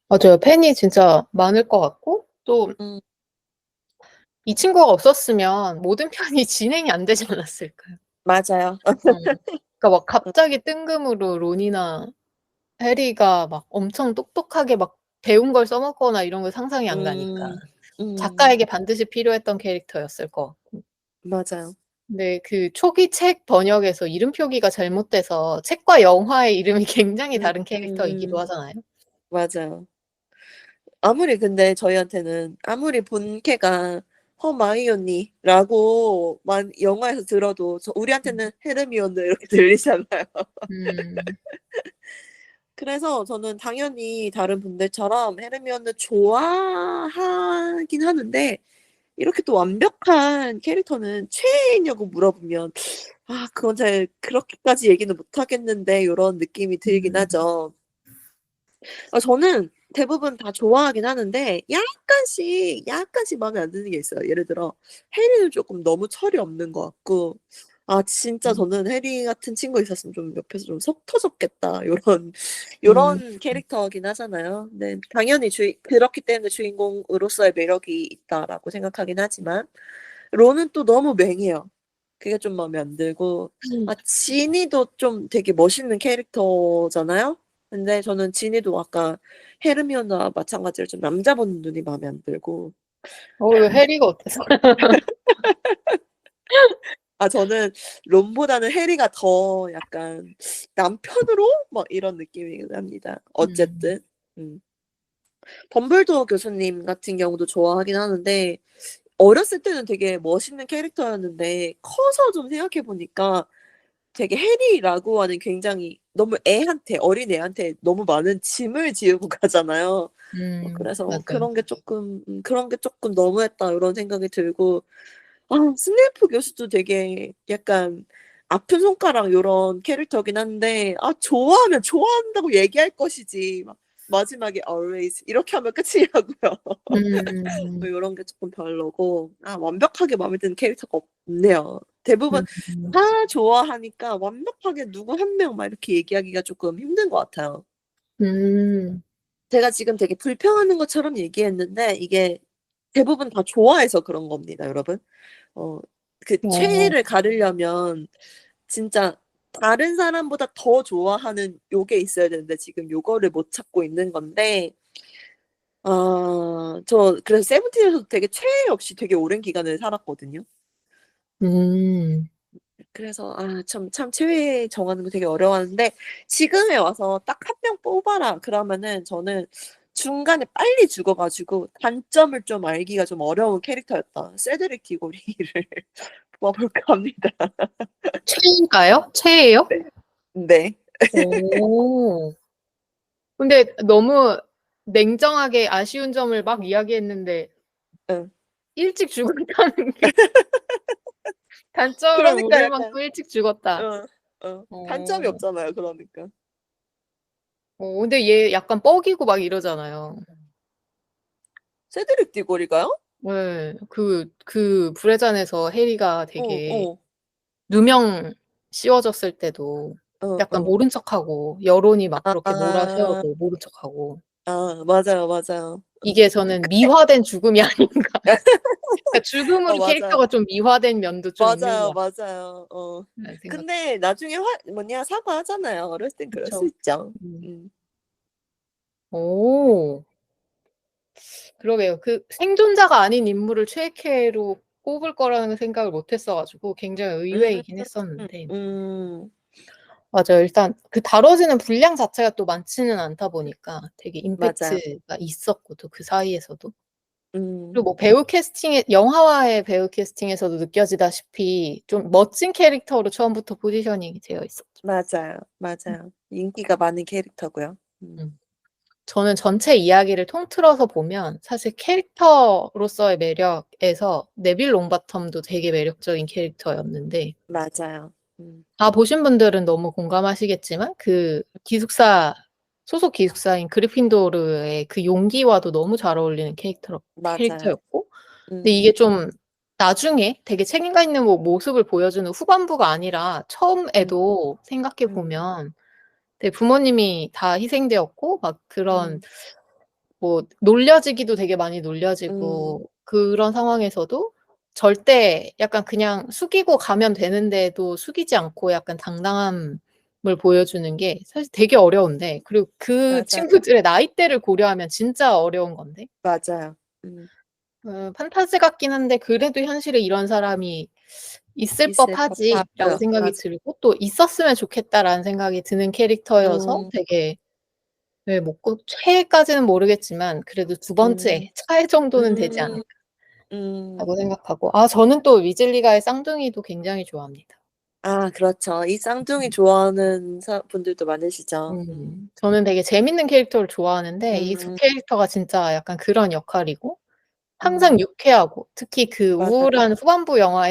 맞아요. 팬이 진짜 많을 것 같고 또 음 이 친구가 없었으면 모든 편이 진행이 안 되지 않았을까요? 맞아요. 그러니까 막 갑자기 뜬금으로 론이나 해리가 막 엄청 똑똑하게 막 배운 걸 써먹거나 이런 거 상상이 안 가니까 음. 음. 작가에게 반드시 필요했던 캐릭터였을 것 같고. 맞아요. 근데 그 초기 책 번역에서 이름 표기가 잘못돼서 책과 영화의 이름이 굉장히 다른 캐릭터이기도 하잖아요. 맞아요. 아무리 근데 저희한테는 아무리 본캐가 허마이오니라고만 영화에서 들어도 우리한테는 헤르미온느 이렇게 들리잖아요. 음. 그래서 저는 당연히 다른 분들처럼 헤르미온느 좋아하긴 하는데 이렇게 또 완벽한 캐릭터는 최애냐고 물어보면 그건 잘 그렇게까지 얘기는 못 하겠는데 요런 느낌이 들긴 음. 하죠. 저는 대부분 다 좋아하긴 하는데 약간씩 마음에 안 드는 게 있어요. 예를 들어 해리는 쪼끔 너무 철이 없는 것 같고 진짜 음. 저는 해리 같은 친구 있었으면 좀 옆에서 좀 속 터졌겠다. 음. 요런 캐릭터긴 하잖아요. 네. 당연히 그렇기 때문에 '주인공으로서의 매력이 있다.'라고 생각하긴 하지만 론은 또 너무 맹해요. 그게 좀 마음에 안 들고 지니도 좀 되게 멋있는 캐릭터잖아요. 근데 저는 지니도 아까 헤르미온느와 마찬가지로 좀 남자 보는 눈이 마음에 안 들고 왜 해리가 어때서? 저는 론보다는 해리가 더 약간 남편으로 막 이런 느낌이긴 합니다. 음. 어쨌든. 음. 덤블도어 교수님 같은 경우도 좋아하긴 하는데 어렸을 때는 되게 멋있는 캐릭터였는데 커서 좀 생각해 보니까 되게 해리라고 하는 굉장히 너무 어린애한테 너무 많은 짐을 지우고 가잖아요. 그래서 맞아요. 그런 게 쪼끔 너무했다 이런 생각이 들고 스네이프 교수도 되게 약간 아픈 손가락 요런 캐릭터긴 한데 좋아하면 좋아한다고 얘기할 것이지 막 마지막에 always 이렇게 하면 끝이냐고요. 뭐 음. 요런 게 쪼끔 별로고 완벽하게 마음에 드는 캐릭터가 없네요. 대부분 음. 다 좋아하니까 완벽하게 누구 한 명 막 이렇게 얘기하기가 쪼끔 힘든 것 같아요. 음. 제가 지금 되게 불평하는 것처럼 얘기했는데 이게 대부분 다 좋아해서 그런 겁니다, 여러분. 어 그 어. 최애를 가르려면 진짜 다른 사람보다 더 좋아하는 요게 있어야 되는데 지금 요거를 못 찾고 있는 건데 저 그래서 세븐틴에서도 되게 최애 없이 되게 오랜 기간을 살았거든요. 음. 그래서 참 최애 정하는 거 되게 어려워하는데 지금에 와서 딱 한 명 뽑아라 그러면은 저는 중간에 빨리 죽어 가지고 단점을 좀 알기가 좀 어려운 캐릭터였던 세드릭 디고리를 뽑아볼까 합니다. 최인가요? 최예요? 네. 네. 오. 근데 너무 냉정하게 아쉬운 점을 막 이야기했는데 응. 일찍 죽었다는 게 단점으로 그러니까 모를 약간 만큼 일찍 죽었다. 단점이 어. 없잖아요, 그러니까. 근데 얘 약간 뻐기고 막 이러잖아요. 세드릭 디고리가요? 네. 그 불의 잔에서 해리가 어, 되게 어. 누명 씌워졌을 때도 어, 약간 어. 모른 척하고 여론이 막 그렇게 아. 몰아세워도 모른 척하고 맞아요, 맞아요. 이게 저는 미화된 죽음이 아닌가. 그러니까 죽음으로 맞아요. 캐릭터가 좀 미화된 면도 좀 있는 것 맞아요, 같아요. 맞아요. 라는 생각. 근데 나중에 사과하잖아요. 어렸을 땐 그럴 수 그쵸. 있죠. 음. 음. 오. 그러게요. 그 생존자가 아닌 인물을 최애캐로 꼽을 거라는 생각을 못 했어 가지고 굉장히 음. 의외이긴 했었는데. 음. 맞아요. 일단 그 다뤄지는 분량 자체가 또 많지는 않다 보니까 되게 맞아요. 임팩트가 있었고 또 그 사이에서도. 음. 그리고 뭐 배우 캐스팅에 영화와의 배우 캐스팅에서도 느껴지다시피 좀 멋진 캐릭터로 처음부터 포지셔닝이 되어 있었죠. 맞아요, 맞아요. 인기가 많은 캐릭터고요. 음. 저는 전체 이야기를 통틀어서 보면 사실 캐릭터로서의 매력에서 네빌 롱바텀도 되게 매력적인 캐릭터였는데 맞아요. 음. 다 보신 분들은 너무 공감하시겠지만 그 기숙사 소속 기숙사인 그리핀도르의 그 용기와도 너무 잘 어울리는 맞아요. 캐릭터였고 근데 이게 좀 나중에 되게 책임감 있는 모습을 보여주는 후반부가 아니라 음. 처음에도 생각해 보면 되게 부모님이 다 희생되었고 막 그런 뭐 놀려지기도 되게 많이 음. 놀려지고 그런 상황에서도 절대 약간 그냥 숙이고 가면 되는데도 숙이지 않고 약간 당당함을 보여주는 게 사실 되게 어려운데 그리고 그 맞아요. 친구들의 나이대를 고려하면 진짜 어려운 건데 맞아요. 판타지 같긴 한데 그래도 현실에 이런 사람이 있을 있을 법하지라고 법하죠. 생각이 맞아. 들고 또 있었으면 좋겠다라는 생각이 드는 캐릭터여서 음. 되게 네 뭐 꼭 최애까지는 모르겠지만 그래도 두 번째 음. 차애 정도는 되지 음. 않을까라고 음. 생각하고 저는 또 위즐리가의 쌍둥이도 굉장히 좋아합니다. 그렇죠. 이 쌍둥이 좋아하는 분들도 많으시죠. 저는 되게 재밌는 캐릭터를 좋아하는데 이 두 음. 캐릭터가 진짜 약간 그런 역할이고 항상 음. 유쾌하고 특히 그 맞아요. 우울한 후반부 영화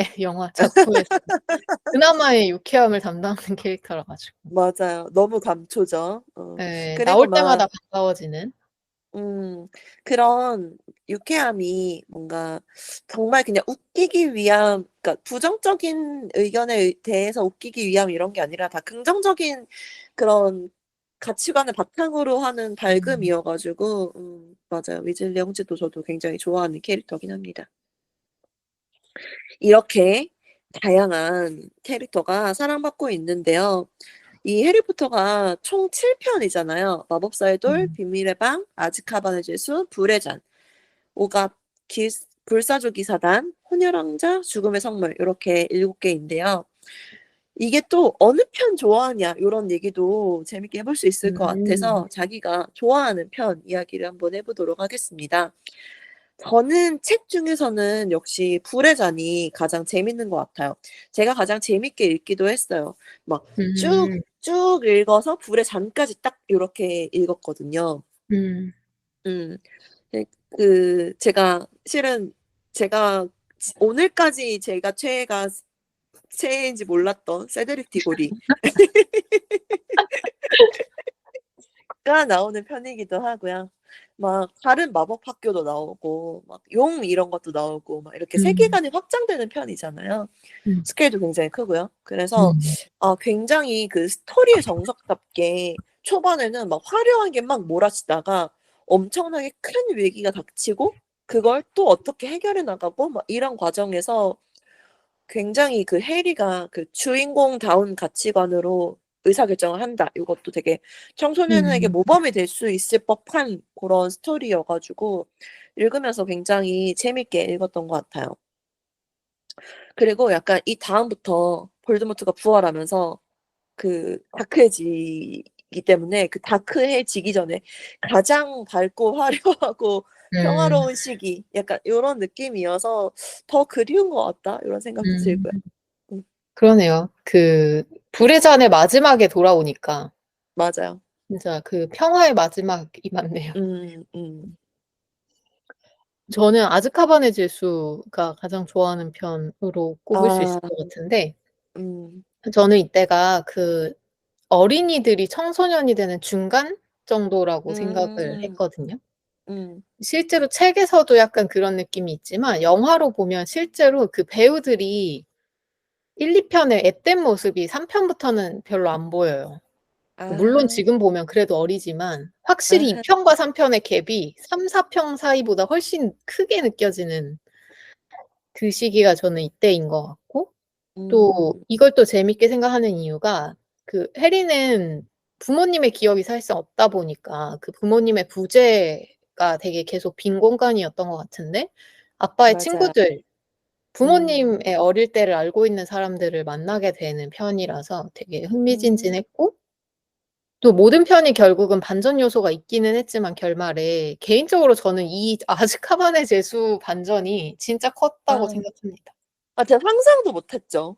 작품에서 그나마의 유쾌함을 담당하는 캐릭터라 가지고. 맞아요. 너무 감초죠. 예. 그리고 나올 막 때마다 반가워지는. 그런 유쾌함이 뭔가 정말 그냥 웃기기 위함, 그러니까 부정적인 의견에 대해서 웃기기 위함 이런 게 아니라 다 긍정적인 그런 가치관을 바탕으로 하는 음. 밝음이어 가지고 맞아요. 위즐리 형제도 저도 굉장히 좋아하는 캐릭터긴 합니다. 이렇게 다양한 캐릭터가 사랑받고 있는데요. 이 해리포터가 총 7 편이잖아요. 마법사의 돌, 음. 비밀의 방, 아즈카반의 죄수, 불의 잔, 오갑, 불사조기 사단, 혼혈왕자, 죽음의 성물 요렇게 7 개인데요. 이게 또 어느 편 좋아하냐 요런 얘기도 재밌게 해볼 수 있을 것 음. 같아서 자기가 좋아하는 편 이야기를 한번 해 보도록 하겠습니다. 저는 책 중에서는 역시 불의 잔이 가장 재밌는 것 같아요. 제가 가장 재밌게 읽기도 했어요. 막 음. 쭉 읽어서 불의 잔까지 딱 요렇게 읽었거든요. 음. 음. 네 제가 실은 제가 오늘까지 제가 최애인지 몰랐던 세드릭 디고리 가 나오는 편이기도 하고요. 막 다른 마법 학교도 나오고 막 용 이런 것도 나오고 막 이렇게 음. 세계관이 확장되는 편이잖아요. 음. 스케일도 굉장히 크고요. 그래서 음. 굉장히 그 스토리의 정석답게 초반에는 막 화려하게 막 몰아치다가 엄청나게 큰 위기가 닥치고 그걸 또 어떻게 해결해 나가고 막 이런 과정에서 굉장히 그 해리가 그 주인공다운 가치관으로 의사결정을 한다. 요것도 되게 청소년에게 음. 모범이 될 수 있을 법한 고런 스토리여 가지고 읽으면서 굉장히 재밌게 읽었던 것 같아요. 그리고 약간 이 다음부터 볼드모트가 부활하면서 그 다크에지 시기이기 때문에 그 다크해지기 전에 가장 밝고 화려하고 평화로운 시기 약간 요런 느낌이어서 '더 그리운 것 같다.' 요런 생각도 들고요. 음. 그러네요. 그 불의 잔의 마지막에 돌아오니까 맞아요. 진짜 그 평화의 마지막이 맞네요. 음. 저는 아즈카반의 죄수가 가장 좋아하는 편으로 꼽을 수 있을 아. 것 같은데 음. 저는 이때가 그 어린이들이 청소년이 되는 중간 정도라고 생각을 음. 했거든요. 음. 실제로 책에서도 약간 그런 느낌이 있지만 영화로 보면 실제로 그 배우들이 1-2 편의 앳된 모습이 3 편부터는 별로 안 보여요. 물론 아. 지금 보면 그래도 어리지만 확실히 2 아하. 편과 3 편의 갭이 3-4 편 사이보다 훨씬 크게 느껴지는 그 시기가 저는 이때인 것 같고 또 음. 이걸 또 재밌게 생각하는 이유가 그 해리는 부모님의 기억이 사실상 없다 보니까 그 부모님의 부재가 되게 계속 빈 공간이었던 것 같은데 아빠의 맞아요. 친구들 음. 부모님의 어릴 때를 알고 있는 사람들을 만나게 되는 편이라서 되게 음. 흥미진진했고 또 모든 편이 결국은 반전 요소가 있기는 했지만 결말에 개인적으로 저는 이 아즈카반의 죄수 반전이 진짜 컸다고 아. 생각합니다. 제가 상상도 못 했죠.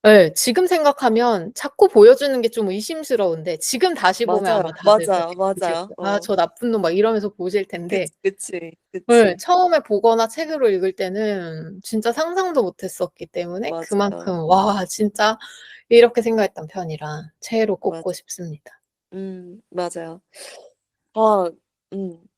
예. 지금 생각하면 자꾸 보여주는 게 좀 의심스러운데 지금 다시 보면 아마 맞아요. 다들 맞아요. 그렇게 보실 맞아요. 거예요. '아 저 나쁜 놈.' 막 이러면서 보실 텐데 예. 그치. 처음에 보거나 책으로 읽을 때는 진짜 상상도 못 했었기 때문에 맞아요. 그만큼 '와 진짜' 이렇게 생각했던 편이라 최애로 꼽고 맞아. 싶습니다. 맞아요. 아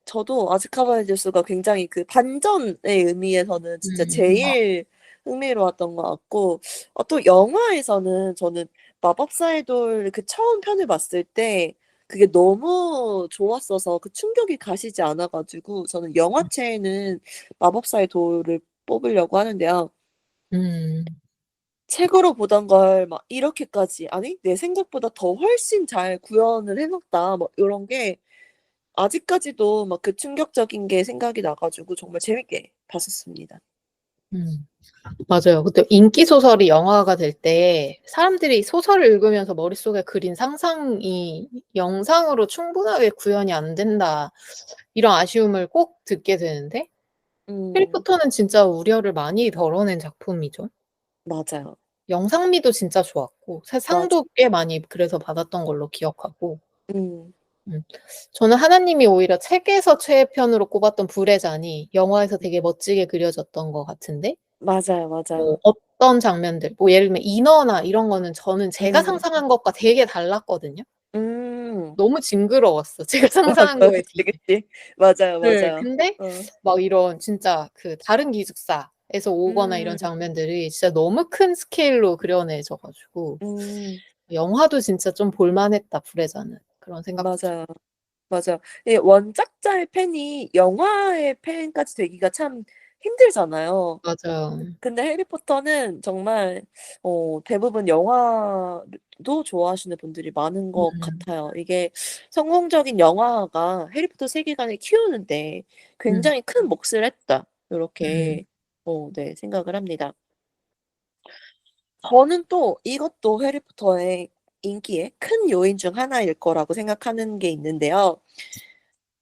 저도 아즈카반의 죄수가 굉장히 그 반전의 의미에서는 진짜 음. 제일 흥미로웠던 것 같고 또 영화에서는 저는 마법사의 돌 그 처음 편을 봤을 때 그게 너무 좋았어서 그 충격이 가시지 않아 가지고 저는 영화체에는 마법사의 돌을 뽑으려고 하는데요. 음. 책으로 보던 걸 막 이렇게까지 '아니 내 생각보다 더 훨씬 잘 구현을 해 놨다.' 뭐 요런 게 아직까지도 막 그 충격적인 게 생각이 나 가지고 정말 재밌게 봤었습니다. 음. 맞아요. 그때 인기 소설이 영화가 될 때 사람들이 소설을 읽으면서 머릿속에 그린 상상이 '영상으로 충분하게 구현이 안 된다.' 이런 아쉬움을 꼭 듣게 되는데 음. 해리포터는 진짜 우려를 많이 덜어낸 작품이죠. 맞아요. 영상미도 진짜 좋았고 맞아. 상도 꽤 많이 그래서 받았던 걸로 기억하고 음. 음 저는 하나님이 오히려 책에서 최애편으로 꼽았던 불의 잔이 영화에서 되게 멋지게 그려졌던 것 같은데 맞아요. 어떤 장면들 예를 들면 인어나 이런 거는 저는 제가 음. 상상한 것과 되게 달랐거든요. 음. 너무 징그러웠어 제가 상상한 맞아. 거에 비해. 그치. 맞아요, 네. 맞아요. 근데 어. 막 이런 진짜 그 다른 기숙사에서 오거나 이런 음. 장면들이 진짜 너무 큰 스케일로 그려내져 가지고 음. '영화도 진짜 좀 볼 만했다 불의 잔은.' 그런 생각도 들어요. 맞아요. 맞아요. 이 원작자의 팬이 영화의 팬까지 되기가 참 힘들잖아요. 맞아요. 근데 해리포터는 정말 대부분 영화도 좋아하시는 분들이 많은 것 음. 같아요. 이게 성공적인 영화가 해리포터 세계관을 키우는 데 음. 굉장히 큰 몫을 했다. 음. 요렇게 네 생각을 합니다. 저는 또 이것도 해리포터의 인기의 큰 요인 중 하나일 거라고 생각하는 게 있는데요.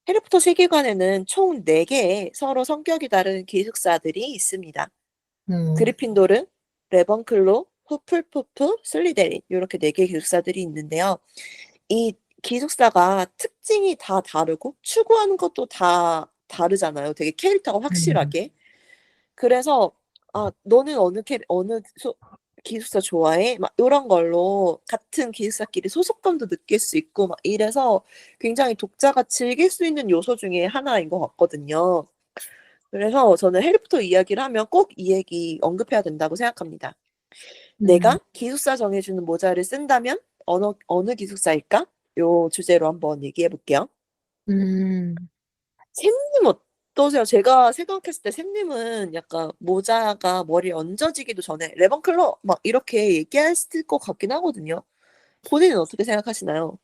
해리포터 세계관에는 총 4 개의 서로 성격이 다른 기숙사들이 있습니다. 음. 그리핀도르, 레번클로우, 후플푸프, 슬리데린 요렇게 4 개의 기숙사들이 있는데요. 이 기숙사가 특징이 다 다르고 추구하는 것도 다 다르잖아요, 되게 캐릭터가 음. 확실하게. 그래서 "아 너는 어느 기숙사 좋아해?" 막 요런 걸로 같은 기숙사끼리 소속감도 느낄 수 있고 막 이래서 굉장히 독자가 즐길 수 있는 요소 중에 하나인 것 같거든요. 그래서 저는 해리포터 이야기를 하면 꼭 이 얘기 언급해야 된다고 생각합니다. 음. '내가 기숙사 정해 주는 모자를 쓴다면 어느 기숙사일까?' 요 주제로 한번 얘기해 볼게요. 음. 샘님 어떠세요? 제가 생각했을 때 샘님은 약간 모자가 머리에 얹어지기도 전에 "레번클로우!" 막 이렇게 얘기했을 것 같긴 하거든요. 본인은 어떻게 생각하시나요?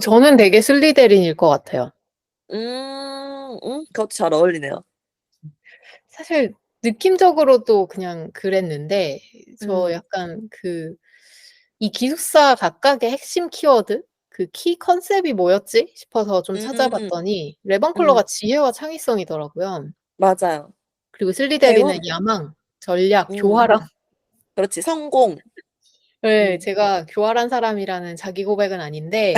저는 되게 슬리데린일 것 같아요. 그것도 잘 어울리네요. 사실 느낌적으로도 그냥 그랬는데 저 음. 약간 그 이 기숙사 각각의 핵심 키워드, 그 키 컨셉이 뭐였지 싶어서 좀 찾아봤더니 레번클로가 지혜와 창의성이더라고요. 맞아요. 그리고 슬리데린은 배움. 야망, 전략, 교활함. 그렇지. 성공. 네, 제가 교활한 사람이라는 자기 고백은 아닌데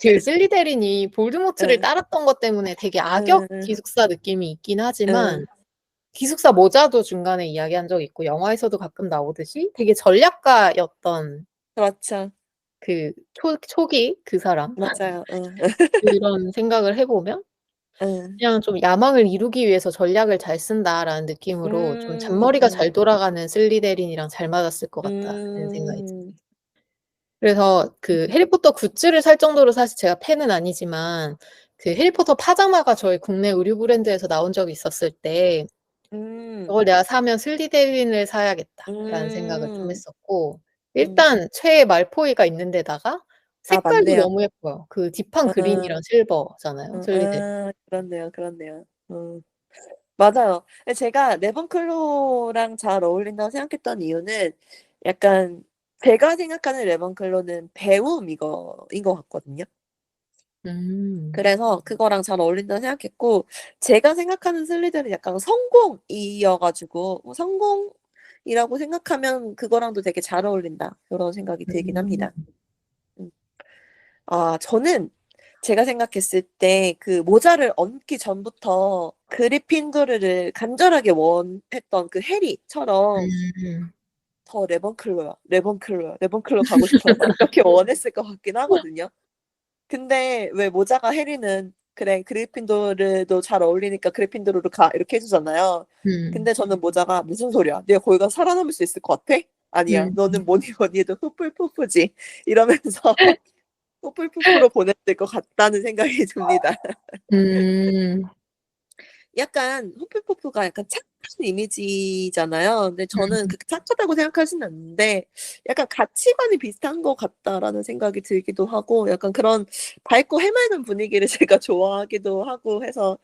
그 슬리데린이 볼드모트를 따랐던 것 때문에 되게 악역 기숙사 느낌이 있긴 하지만 기숙사 모자도 중간에 이야기한 적 있고 영화에서도 가끔 나오듯이 되게 전략가였던 그렇죠. 그 초기 그 사람 맞아요. 그런 생각을 해보면 그냥 좀 야망을 이루기 위해서 전략을 잘 쓴다라는 느낌으로 좀 잔머리가 잘 돌아가는 슬리데린이랑 잘 맞았을 것 같다는 생각이 듭니다. 그래서 그 해리포터 굿즈를 살 정도로 사실 제가 팬은 아니지만 그 해리포터 파자마가 저희 국내 의류 브랜드에서 나온 적이 있었을 때 음. '저걸 내가 사면 슬리데린을 사야겠다.'라는 생각을 좀 음. 했었고 일단 최애 말포이가 있는 데다가 아 색깔도 맞네요. 너무 예뻐요. 그 딥한 그린이랑 실버잖아요, 슬리데린. 그렇네요, 그렇네요. 맞아요. 근데 제가 레번클로랑 잘 어울린다고 생각했던 이유는 약간 제가 생각하는 레번클로는 배움 이거인 것 같거든요. 음. 그래서 그거랑 잘 어울린다고 생각했고 제가 생각하는 슬리들은 약간 성공이어 가지고 성공이라고 생각하면 그거랑도 되게 잘 어울린다 요런 생각이 들긴 음. 합니다. 음. 아 저는 제가 생각했을 때 그 모자를 얹기 전부터 그리핀도르를 간절하게 원했던 그 해리처럼 음. "저 레번클로야. 레번클로야. 레번클로 가고 싶어요." 막 이렇게 원했을 것 같긴 하거든요. 근데 왜 모자가 해리는 "그래 그리핀도르도 잘 어울리니까 그리핀도르로 가." 이렇게 해 주잖아요. 음. 근데 저는 모자가 "무슨 소리야. 네가 거기 가서 살아남을 수 있을 것 같아? 아니야. 음. 너는 뭐니 뭐니 해도 후플푸프지." 이러면서 후플푸프로 보냈을 것 같다는 생각이 듭니다. 음. 약간 후플푸프가 약간 착한 이미지잖아요. 근데 저는 그렇게 착하다고 생각하지는 않는데 약간 '가치관이 비슷한 것 같다.'라는 생각이 들기도 하고 약간 그런 밝고 해맑은 분위기를 제가 좋아하기도 하고 해서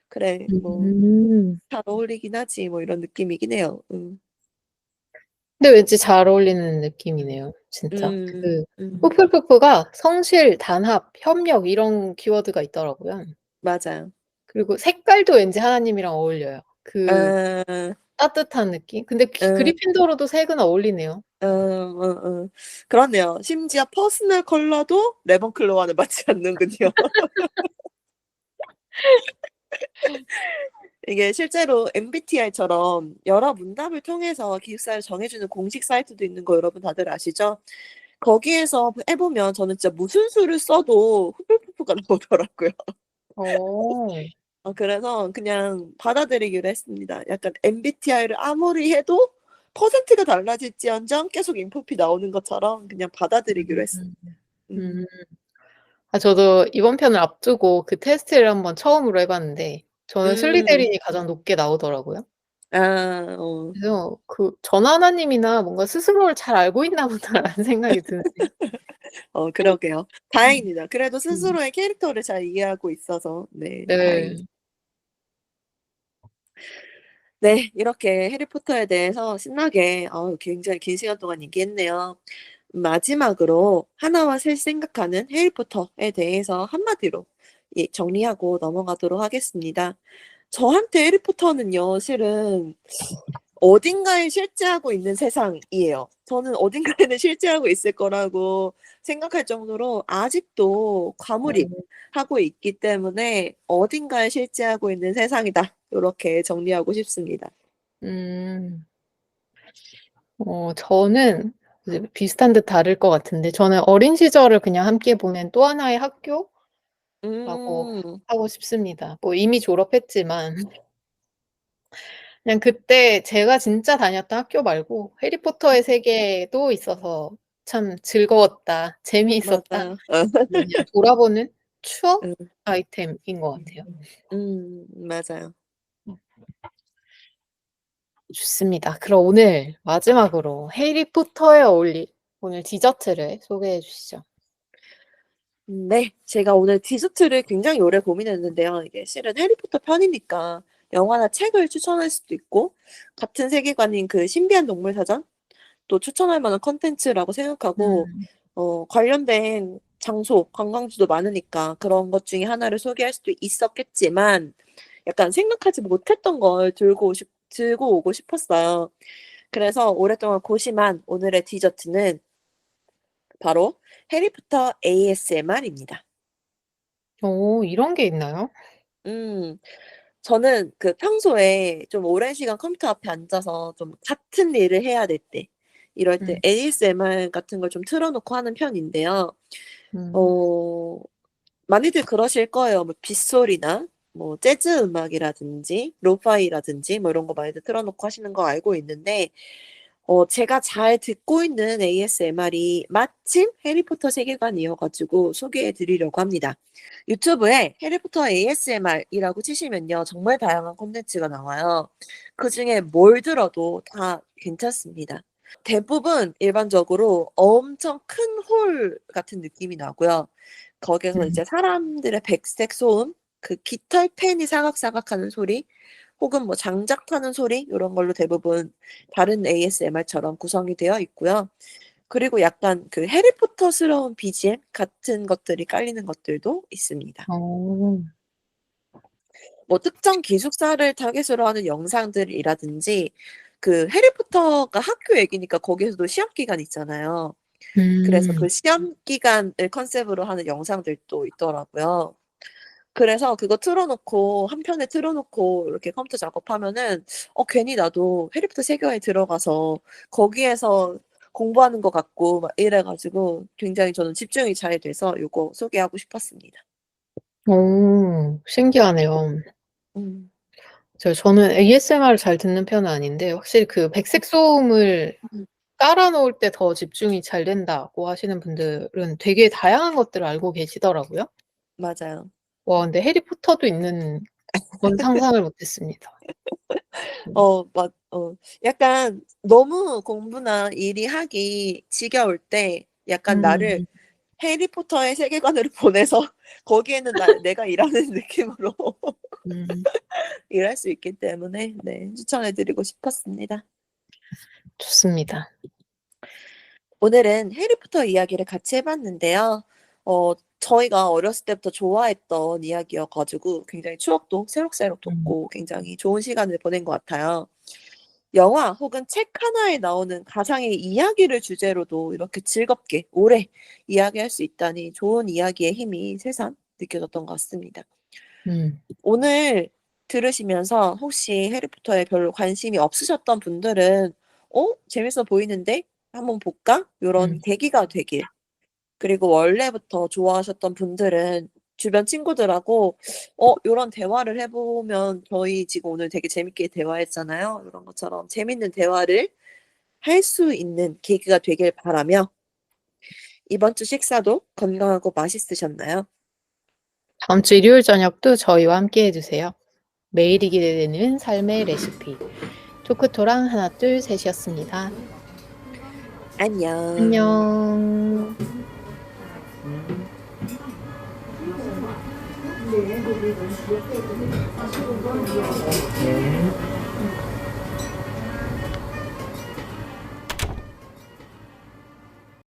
'그래 뭐 음. 잘 어울리긴 하지.' 뭐 이런 느낌이긴 해요. 근데 왠지 잘 어울리는 느낌이네요, 진짜. 음. 그 음. 후플푸프가 성실, 단합, 협력 이런 키워드가 있더라고요. 맞아요. 그리고 색깔도 왠지 하나님이랑 어울려요. 그 아. 따뜻한 느낌? 근데 그리핀도르도 색은 어울리네요. 그렇네요. 심지어 퍼스널 컬러도 레번클로와는 맞지 않는군요. 이게 실제로 MBTI처럼 여러 문답을 통해서 기숙사를 정해 주는 공식 사이트도 있는 거 여러분 다들 아시죠? 거기에서 해 보면 저는 진짜 무슨 수를 써도 후플푸프가 나오더라고요. 어. 그래서 그냥 받아들이기로 했습니다. 약간 MBTI를 아무리 해도 퍼센트가 달라질지언정 계속 인프피 나오는 것처럼 그냥 받아들이기로 음. 했습니다. 음. 음. 아 저도 이번 편을 앞두고 그 테스트를 한번 처음으로 해 봤는데 저는 음. 슬리데린이 가장 높게 나오더라고요. 아 어. 그래서 그 '전 하나님이나 뭔가 스스로를 잘 알고 있나 보다.'라는 생각이 드는데요. 그러게요. 다행입니다. 그래도 음. 스스로의 캐릭터를 잘 이해하고 있어서 네 다행이죠. 네. 네. 이렇게 해리포터에 대해서 신나게 굉장히 긴 시간 동안 얘기했네요. 마지막으로 하나와 셋이 생각하는 해리포터에 대해서 한마디로 정리하고 넘어가도록 하겠습니다. 저한테 해리포터는요 실은 어딘가에 실제하고 있는 세상이에요. 저는 어딘가에는 실제하고 있을 거라고 생각할 정도로 아직도 어. 과몰입하고 있기 때문에 '어딘가에 실제하고 있는 세상이다.' 요렇게 정리하고 싶습니다. 음. 저는 이제 비슷한 듯 다를 것 같은데 저는 어린 시절을 그냥 함께 보낸 또 하나의 학교라고 음. 하고 싶습니다. 뭐 이미 졸업했지만 그냥 그때 제가 진짜 다녔던 학교 말고 해리포터의 세계도 있어서 참 즐거웠다, 재미있었다. 맞아요. 그냥 돌아보는 추억 음. 아이템인 것 같아요. 맞아요. 좋습니다. 그럼 오늘 마지막으로 해리포터에 어울릴 오늘 디저트를 소개해 주시죠. 네. 제가 오늘 디저트를 굉장히 오래 고민했는데요. 이게 실은 해리포터 편이니까 영화나 책을 추천할 수도 있고 같은 세계관인 그 신비한 동물 사전 또 추천할 만한 콘텐츠라고 생각하고 음. 관련된 장소, 관광지도 많으니까 그런 것 중에 하나를 소개할 수도 있었겠지만 약간 생각하지 못했던 걸 들고 오고 싶었어요. 그래서 오랫동안 고심한 오늘의 디저트는 바로 해리포터 ASMR입니다. 이런 게 있나요? 음. 저는 그 평소에 좀 오랜 시간 컴퓨터 앞에 앉아서 좀 같은 일을 해야 될 때 이럴 때 음. ASMR 같은 걸 좀 틀어 놓고 하는 편인데요. 음. 어 많이들 그러실 거예요. 뭐 빗소리나 뭐 재즈 음악이라든지 로파이라든지 뭐 이런 거 많이들 틀어 놓고 하시는 거 알고 있는데 제가 잘 듣고 있는 ASMR이 마침 해리포터 세계관이어 가지고 소개해 드리려고 합니다. 유튜브에 해리포터 ASMR이라고 치시면요. 정말 다양한 콘텐츠가 나와요. 그중에 뭘 들어도 다 괜찮습니다. 대부분 일반적으로 엄청 큰 홀 같은 느낌이 나고요. 거기에서 음. 이제 사람들의 백색 소음, 그 깃털 펜이 사각사각하는 소리 혹은 뭐 장작 타는 소리 요런 걸로 대부분 다른 ASMR처럼 구성이 되어 있고요. 그리고 약간 그 해리포터스러운 BGM 같은 것들이 깔리는 것들도 있습니다. 어. 뭐 특정 기숙사를 타깃으로 하는 영상들이라든지 그 해리포터가 학교 얘기니까 거기에서도 시험 기간 있잖아요. 그래서 그 음. 시험 기간을 컨셉으로 하는 영상들도 있더라고요. 그래서 그거 틀어 놓고 한 편에 틀어 놓고 이렇게 컴퓨터 작업하면은 괜히 나도 해리포터 세계관에 들어가서 거기에서 공부하는 것 같고 막 이래 가지고 굉장히 저는 집중이 잘 돼서 요거 소개하고 싶었습니다. 신기하네요. 음. 저는 ASMR을 잘 듣는 편은 아닌데 확실히 그 백색 소음을 음 깔아 놓을 때 더 집중이 잘 된다고 하시는 분들은 되게 다양한 것들을 알고 계시더라고요. 맞아요. 와 근데 해리포터도 있는 건 상상을 못 했습니다. 음. 약간 너무 공부나 일이 하기 지겨울 때 약간 나를 음. 해리포터의 세계관으로 보내서 거기에는 내가 일하는 느낌으로 음. 일할 수 있기 때문에 네 추천해 드리고 싶었습니다. 좋습니다. 오늘은 해리포터 이야기를 같이 해 봤는데요. 저희가 어렸을 때부터 좋아했던 이야기여 가지고 굉장히 추억도 새록새록 음. 돋고 굉장히 좋은 시간을 보낸 것 같아요. 영화 혹은 책 하나에 나오는 가상의 이야기를 주제로도 이렇게 즐겁게 오래 이야기할 수 있다니 좋은 이야기의 힘이 새삼 느껴졌던 것 같습니다. 음. 오늘 들으시면서 혹시 해리포터에 별로 관심이 없으셨던 분들은 재밌어 보이는데 한번 볼까?' 요런 음. 계기가 되길, 그리고 원래부터 좋아하셨던 분들은 주변 친구들하고 요런 대화를 해 보면 저희 지금 오늘 되게 재밌게 대화했잖아요. 요런 것처럼 재밌는 대화를 할 수 있는 계기가 되길 바라며 이번 주 식사도 건강하고 맛있으셨나요? 다음 주 일요일 저녁도 저희와 함께 해 주세요. 매일이 기대되는 삶의 레시피 토크토랑 하나 둘 셋이었습니다. 안녕. 안녕.